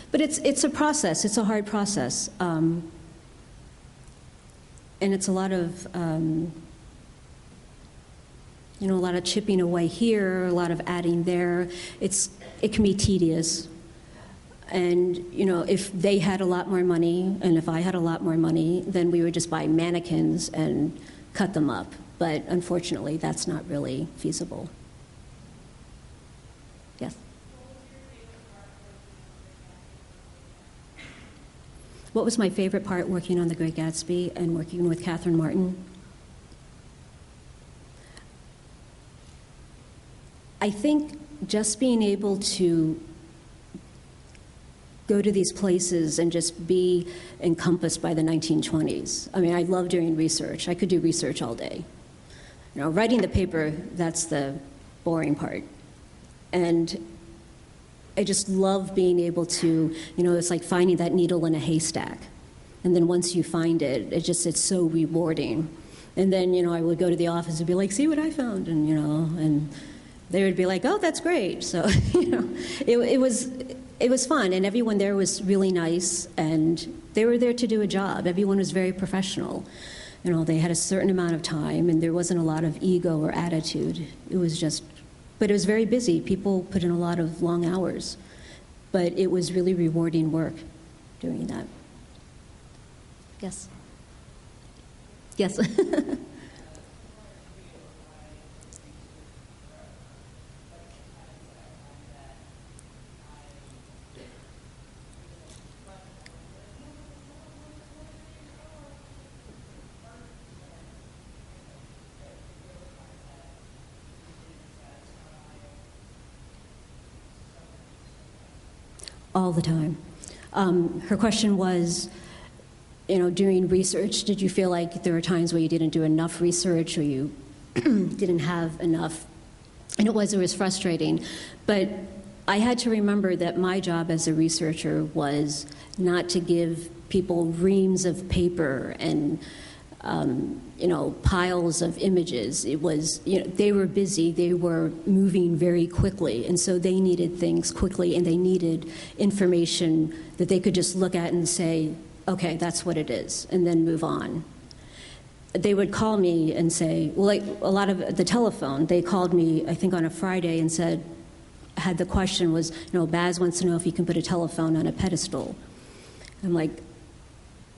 But it's a process. It's a hard process. And it's a lot of, a lot of chipping away here, a lot of adding there. It can be tedious. And, if they had a lot more money, and if I had a lot more money, then we would just buy mannequins and cut them up. But unfortunately, that's not really feasible. Yes? What was my favorite part working on The Great Gatsby and working with Catherine Martin? I think just being able to go to these places and just be encompassed by the 1920s. I mean, I love doing research. I could do research all day. Writing the paper, that's the boring part. And I just love being able to, it's like finding that needle in a haystack. And then once you find it, it's so rewarding. And then, I would go to the office and be like, see what I found, and, and they would be like, oh, that's great. So, it was fun, and everyone there was really nice, and they were there to do a job. Everyone was very professional. They had a certain amount of time, and there wasn't a lot of ego or attitude. But it was very busy. People put in a lot of long hours. But it was really rewarding work doing that. Yes? Yes. All the time. Her question was, doing research, did you feel like there were times where you didn't do enough research or you didn't have enough? And it was frustrating. But I had to remember that my job as a researcher was not to give people reams of paper and piles of images. It was, they were busy, they were moving very quickly, and so they needed things quickly, and they needed information that they could just look at and say, okay, that's what it is, and then move on. they would call me and say, well, like a lot of the telephone, they called me, I think on a Friday, and said, had the question was, Baz wants to know if you can put a telephone on a pedestal. I'm like,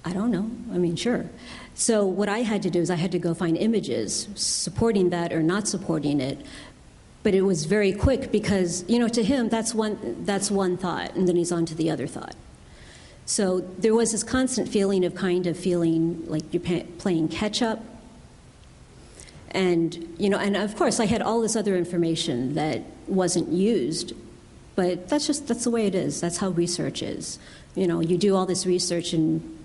I don't know. I mean, sure. So what I had to do is I had to go find images supporting that or not supporting it. But it was very quick because, to him, that's one thought, and then he's on to the other thought. So there was this constant feeling of feeling like you're playing catch-up. And, and of course, I had all this other information that wasn't used, but that's the way it is. That's how research is. You do all this research and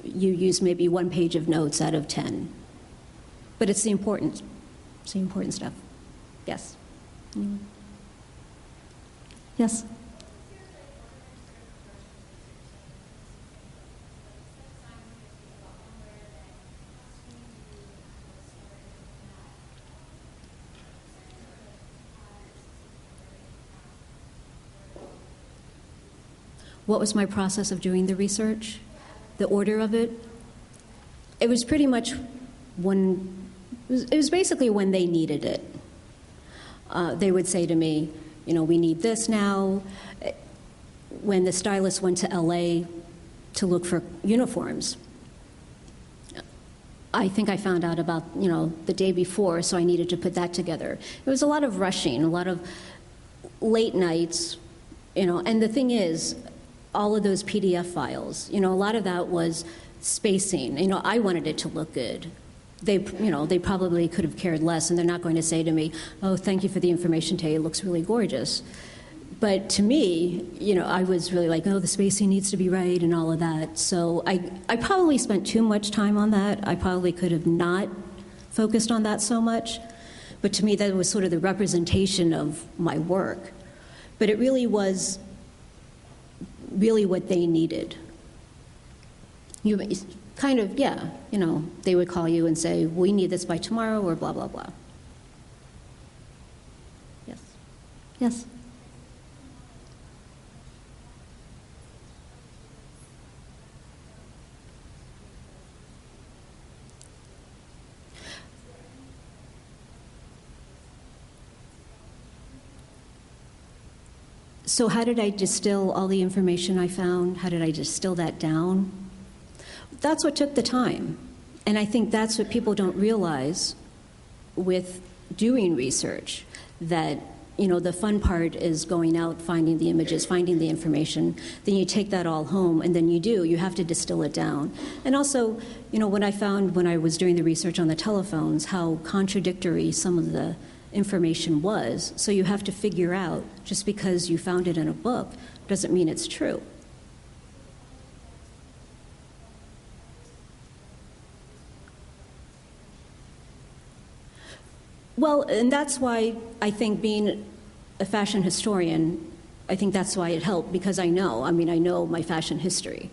you use maybe 1 page of notes out of 10. But it's the important stuff. Yes. Yes. What was my process of doing the research? The order of it? It was pretty much it was basically when they needed it. They would say to me, we need this now. When the stylist went to LA to look for uniforms, I think I found out about, the day before, so I needed to put that together. It was a lot of rushing, a lot of late nights, and the thing is, all of those PDF files, a lot of that was spacing. I wanted it to look good. They probably could have cared less, and they're not going to say to me, oh, thank you for the information, Tae, it looks really gorgeous. But to me, I was really like, oh, the spacing needs to be right and all of that. So I probably spent too much time on that. I probably could have not focused on that so much. But to me, that was sort of the representation of my work. But it really was what they needed. They would call you and say, we need this by tomorrow, or blah, blah, blah. Yes. Yes. So how did I distill all the information I found? How did I distill that down? That's what took the time. And I think that's what people don't realize with doing research, that, the fun part is going out, finding the images, finding the information. Then you take that all home, and then you have to distill it down. And also, what I found when I was doing the research on the telephones, how contradictory some of the information was. So you have to figure out, just because you found it in a book doesn't mean it's true. Well, and that's why I think being a fashion historian, I think that's why it helped, because I know my fashion history.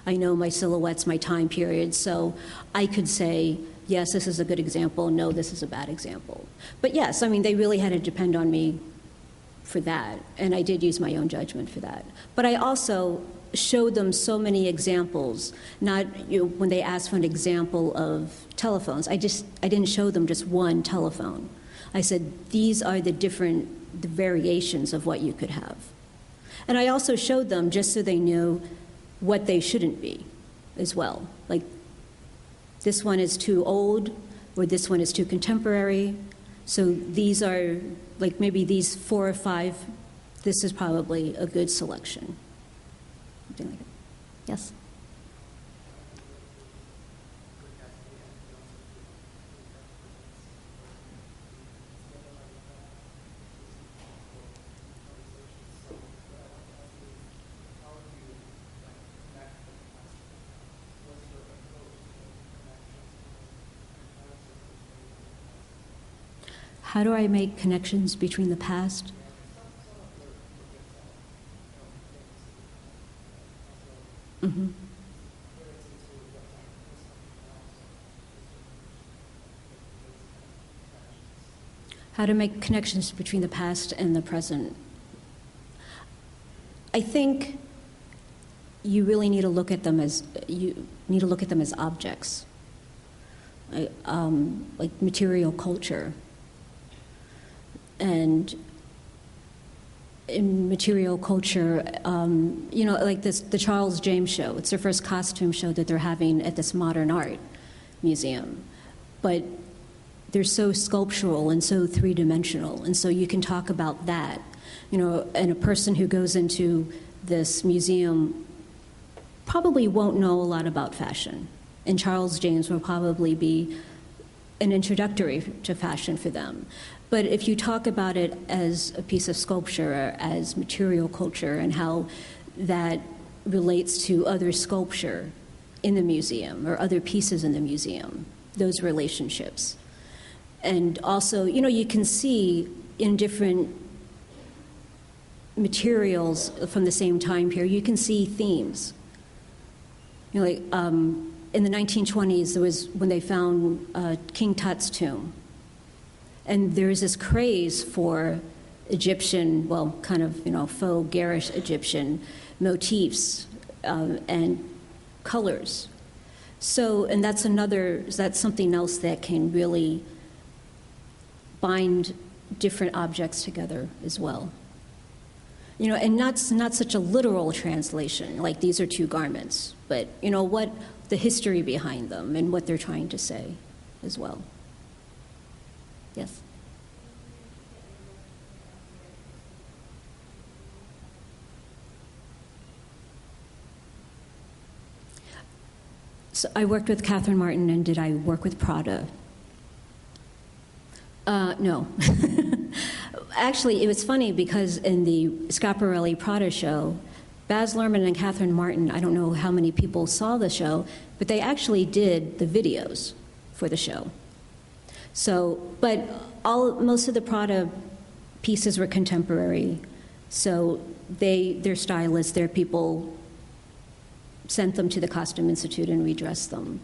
I know my silhouettes, my time periods, so I could say, yes, this is a good example, no, this is a bad example. But yes, they really had to depend on me for that, and I did use my own judgment for that. But I also showed them so many examples, not when they asked for an example of telephones, I didn't show them just one telephone. I said, these are the variations of what you could have. And I also showed them just so they knew what they shouldn't be as well. Like, this one is too old, or this one is too contemporary. So these are, like, maybe these 4 or 5, this is probably a good selection. Something like that. Yes? How do I make connections between the past? Mm-hmm. How to make connections between the past and the present? I think you really need to look at them as objects. like material culture. And in material culture, like the Charles James show, it's their first costume show that they're having at this modern art museum. But they're so sculptural and so three-dimensional, and so you can talk about that. And a person who goes into this museum probably won't know a lot about fashion. And Charles James will probably be an introductory to fashion for them. But if you talk about it as a piece of sculpture, or as material culture, and how that relates to other sculpture in the museum or other pieces in the museum, those relationships. And also, you can see in different materials from the same time period, you can see themes. Like in the 1920s, there was when they found King Tut's tomb. And there is this craze for Egyptian, well, kind of, faux garish Egyptian motifs and colors. So, and that's something else that can really bind different objects together as well. And not such a literal translation, like these are two garments, but what the history behind them and what they're trying to say as well. Yes. So I worked with Catherine Martin, and did I work with Prada? No. Actually, it was funny because in the Schiaparelli Prada show, Baz Luhrmann and Catherine Martin, I don't know how many people saw the show, but they actually did the videos for the show. So, but most of the Prada pieces were contemporary, so their stylists, their people sent them to the Costume Institute and redressed them.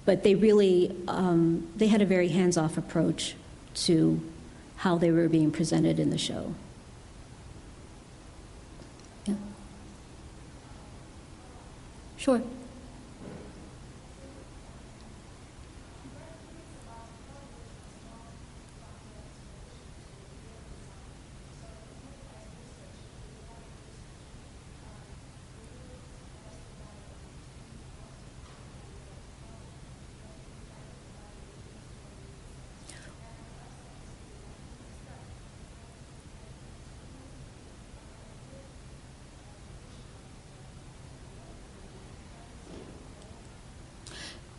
But they really, they had a very hands-off approach to how they were being presented in the show. Yeah. Sure.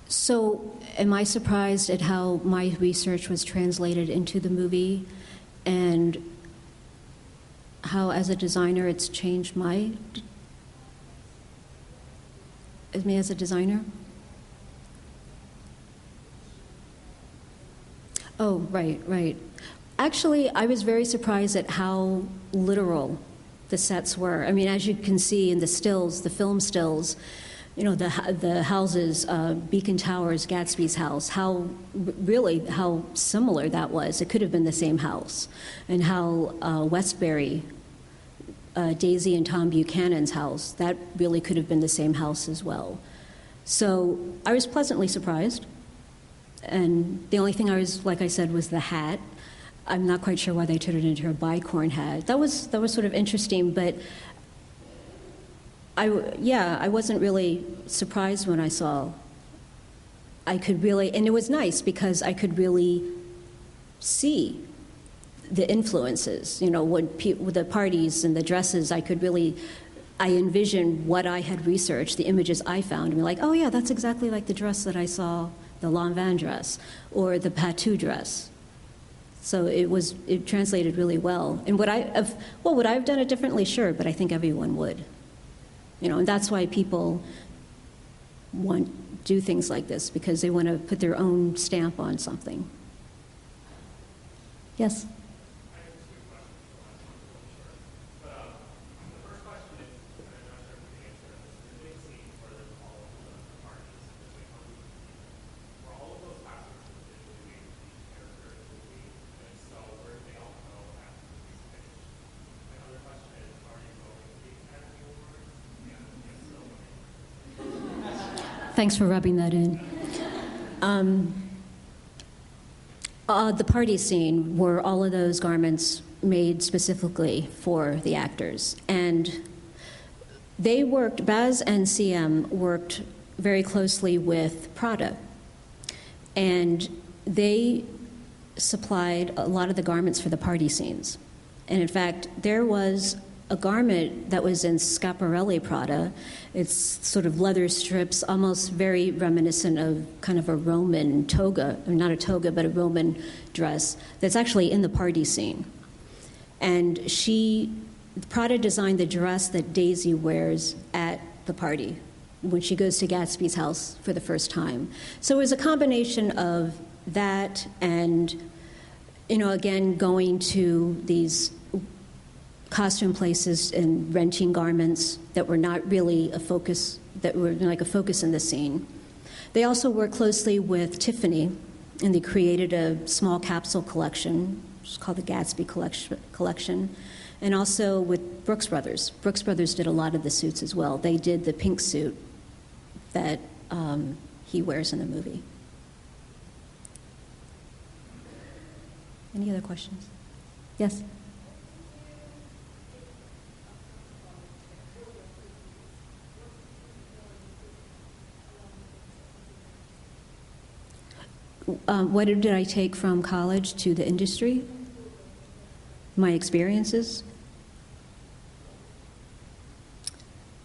So, am I surprised at how my research was translated into the movie, and how, as a designer, it's changed me as a designer? Oh, right. Actually, I was very surprised at how literal the sets were. I mean, as you can see in the stills, the film stills, the houses, Beacon Towers, Gatsby's house, how similar that was. It could have been the same house. And how Westbury, Daisy and Tom Buchanan's house, that really could have been the same house as well. So I was pleasantly surprised. And the only thing like I said, was the hat. I'm not quite sure why they turned it into a bicorn hat. That was sort of interesting, but I wasn't really surprised when I saw. I could really, and it was nice because I could really see the influences. With the parties and the dresses, I envisioned what I had researched, the images I found, and be like, oh yeah, that's exactly like the dress that I saw, the Lanvin dress, or the Patou dress. So it translated really well. And would I have done it differently? Sure, but I think everyone would. And that's why people do things like this, because they want to put their own stamp on something. Yes? Thanks for rubbing that in. The party scene were all of those garments made specifically for the actors. And they worked, Baz and CM worked very closely with Prada. And they supplied a lot of the garments for the party scenes. And in fact, there was a garment that was in Schiaparelli Prada. It's sort of leather strips, almost very reminiscent of kind of a Roman toga, or not a toga, but a Roman dress that's actually in the party scene. And Prada designed the dress that Daisy wears at the party when she goes to Gatsby's house for the first time. So it was a combination of that and, again, going to these costume places and renting garments that were not really a focus, that were like a focus in the scene. They also worked closely with Tiffany, and they created a small capsule collection, which is called the Gatsby collection, and also with Brooks Brothers. Brooks Brothers did a lot of the suits as well. They did the pink suit that he wears in the movie. Any other questions? Yes? What did I take from college to the industry? My experiences?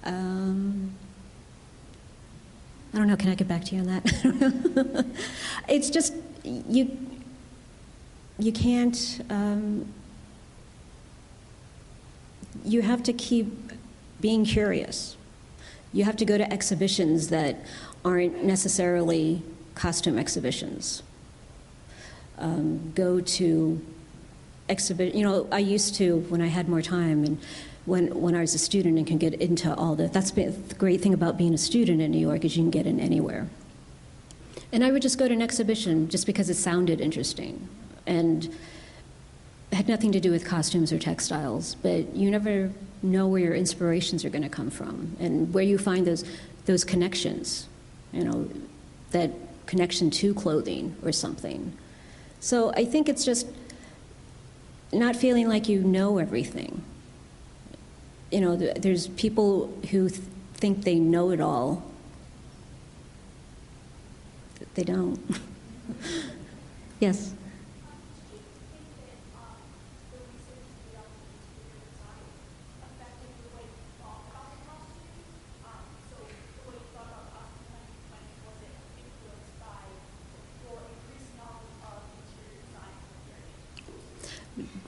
I don't know. Can I get back to you on that? It's just, you can't, you have to keep being curious. You have to go to exhibitions that aren't necessarily costume exhibitions. Go to I used to, when I had more time, and when I was a student and can get into all that's the great thing about being a student in New York is you can get in anywhere. And I would just go to an exhibition just because it sounded interesting. And it had nothing to do with costumes or textiles, but you never know where your inspirations are going to come from and where you find those connections, that connection to clothing or something. So I think it's just not feeling like you know everything. There's people who think they know it all. They don't. Yes?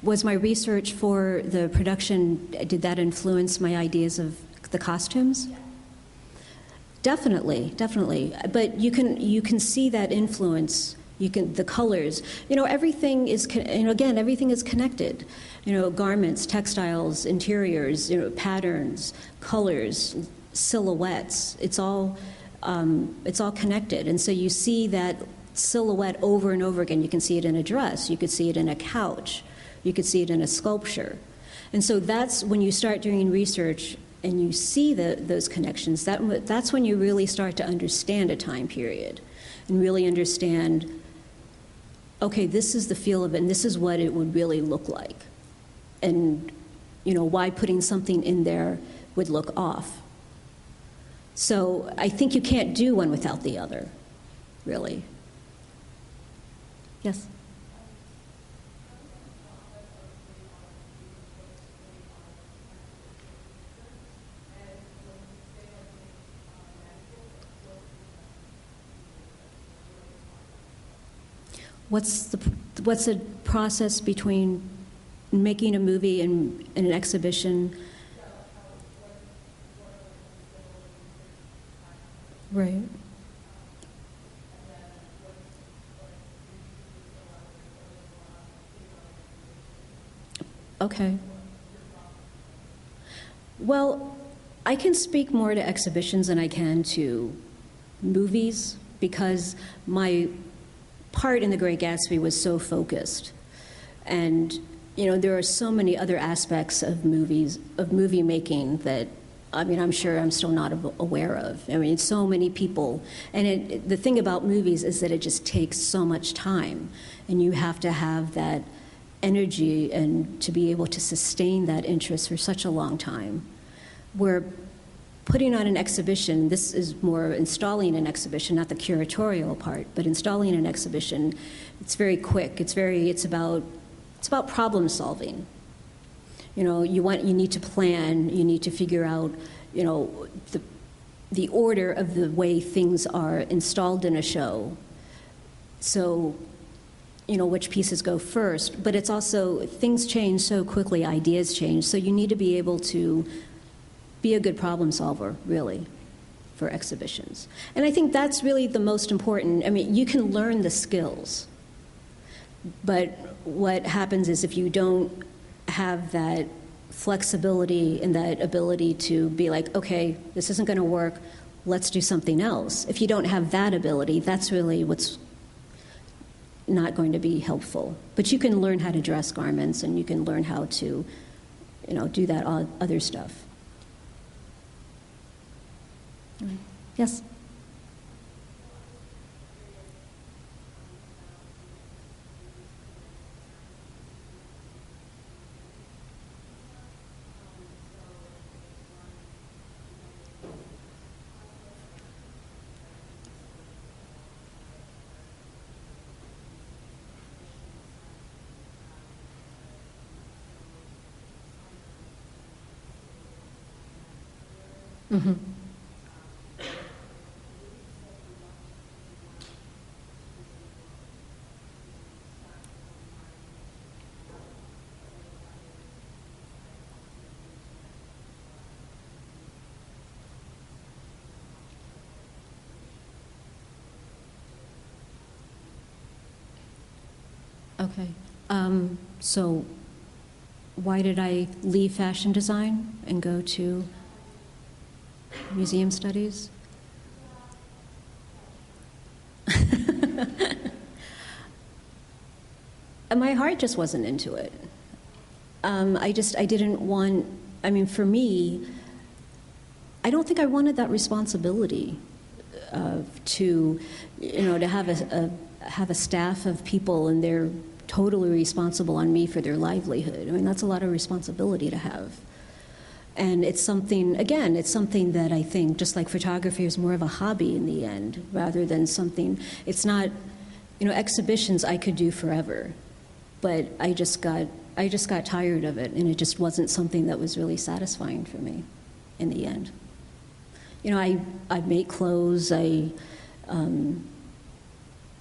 Was my research for the production, did that influence my ideas of the costumes? Definitely. But you can see that influence. The colors. Everything is, again, everything is connected. Garments, textiles, interiors, patterns, colors, silhouettes. It's all connected. And so you see that silhouette over and over again. You can see it in a dress. You could see it in a couch. You could see it in a sculpture. And so that's when you start doing research and you see those connections, that's when you really start to understand a time period and really understand, okay, this is the feel of it and this is what it would really look like. And, why putting something in there would look off. So I think you can't do one without the other, really. Yes? What's the process between making a movie and an exhibition? Right. Okay. Well, I can speak more to exhibitions than I can to movies because my part in The Great Gatsby was so focused. And, there are so many other aspects of movie making that I mean, I'm sure I'm still not aware of. I mean, so many people. And the thing about movies is that it just takes so much time. And you have to have that energy and to be able to sustain that interest for such a long time. Where putting on an exhibition, this is more installing an exhibition, not the curatorial part, but installing an exhibition, it's very quick. It's about problem solving. You know, you need to plan, you need to figure out, you know, the order of the way things are installed in a show. So, you know, which pieces go first. But it's also, things change so quickly, ideas change, so you need to be able to be a good problem solver, really, for exhibitions. And I think that's really the most important. I mean, you can learn the skills, but what happens is if you don't have that flexibility and that ability to be like, okay, this isn't going to work, let's do something else. If you don't have that ability, that's really what's not going to be helpful. But you can learn how to dress garments, and you can learn how to, you know, do that other stuff. Yes? Mm-hmm. Okay. So why did I leave fashion design and go to museum studies? My heart just wasn't into it. I didn't want, I mean, for me, I don't think I wanted that responsibility to, you know, to have a staff of people and they're totally responsible on me for their livelihood. I mean, that's a lot of responsibility to have. And it's something, again, it's something that I think, just like photography, is more of a hobby in the end, rather than something, it's not, you know, exhibitions I could do forever, but I just got tired of it, and it just wasn't something that was really satisfying for me in the end. You know, I make clothes, every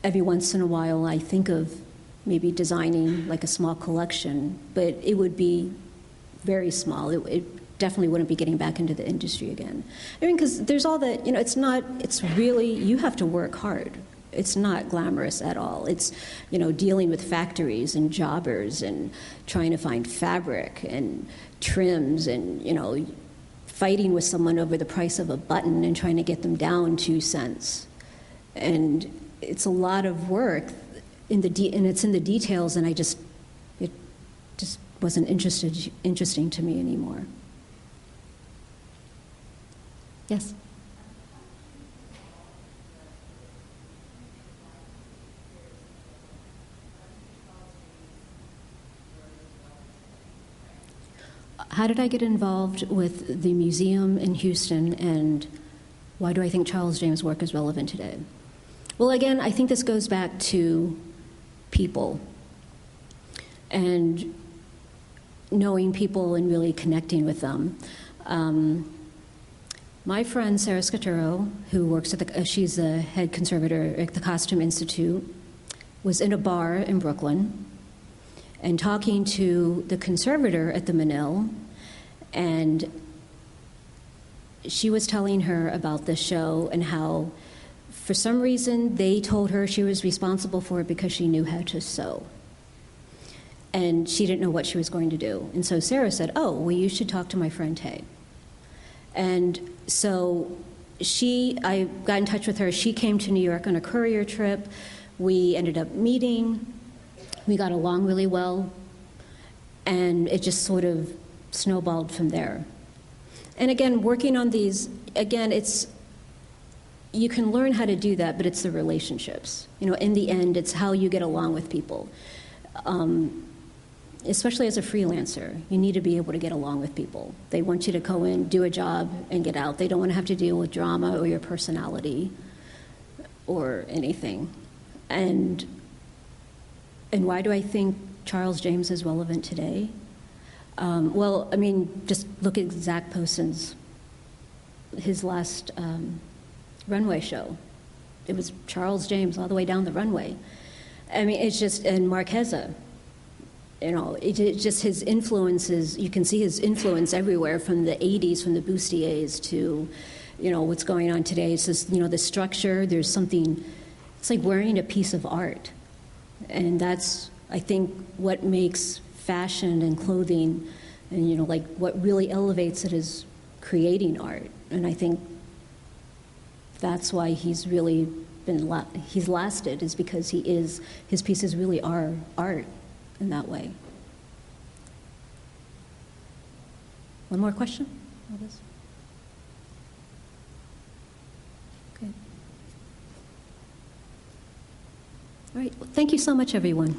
once in a while I think of maybe designing like a small collection, but it would be very small. It definitely wouldn't be getting back into the industry again. I mean, because there's all that, you know, it's really, you have to work hard. It's not glamorous at all. It's, you know, dealing with factories and jobbers and trying to find fabric and trims and, you know, fighting with someone over the price of a button and trying to get them down 2 cents. And it's a lot of work and it's in the details, and it just wasn't interesting to me anymore. Yes? How did I get involved with the museum in Houston, and why do I think Charles James' work is relevant today? Well, again, I think this goes back to people and knowing people and really connecting with them. My friend Sarah Scaturo, who works at she's the head conservator at the Costume Institute, was in a bar in Brooklyn and talking to the conservator at the Manil, and she was telling her about this show and how, for some reason, they told her she was responsible for it because she knew how to sew. And she didn't know what she was going to do. And so Sarah said, oh, well, you should talk to my friend Tae. And so I got in touch with her. She came to New York on a courier trip. We ended up meeting. We got along really well. And it just sort of snowballed from there. And again, working on these, again, you can learn how to do that, but it's the relationships. In the end, it's how you get along with people. Especially as a freelancer, you need to be able to get along with people. They want you to go in, do a job, and get out. They don't want to have to deal with drama or your personality or anything. And why do I think Charles James is relevant today? Well, I mean, just look at Zach Poston's, his last runway show. It was Charles James all the way down the runway. I mean, it's just, and Marquesa. It's just his influences, you can see his influence everywhere from the 80s, from the bustiers to, what's going on today. It's just, the structure, there's something, it's like wearing a piece of art. And that's, I think, what makes fashion and clothing, and, like what really elevates it is creating art. And I think that's why he's really he's lasted, is because his pieces really are art. In that way. One more question? Okay. All right. Well, thank you so much, everyone.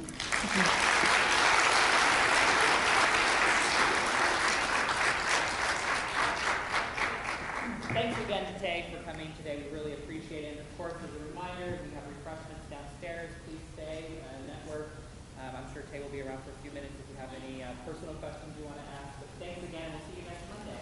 Thanks again to Tae for coming today. We really appreciate it. And of course, as a reminder, we have refreshments downstairs. Please stay, network. I'm sure Tae will be around for a few minutes if you have any personal questions you want to ask. But thanks again. We'll see you next Monday.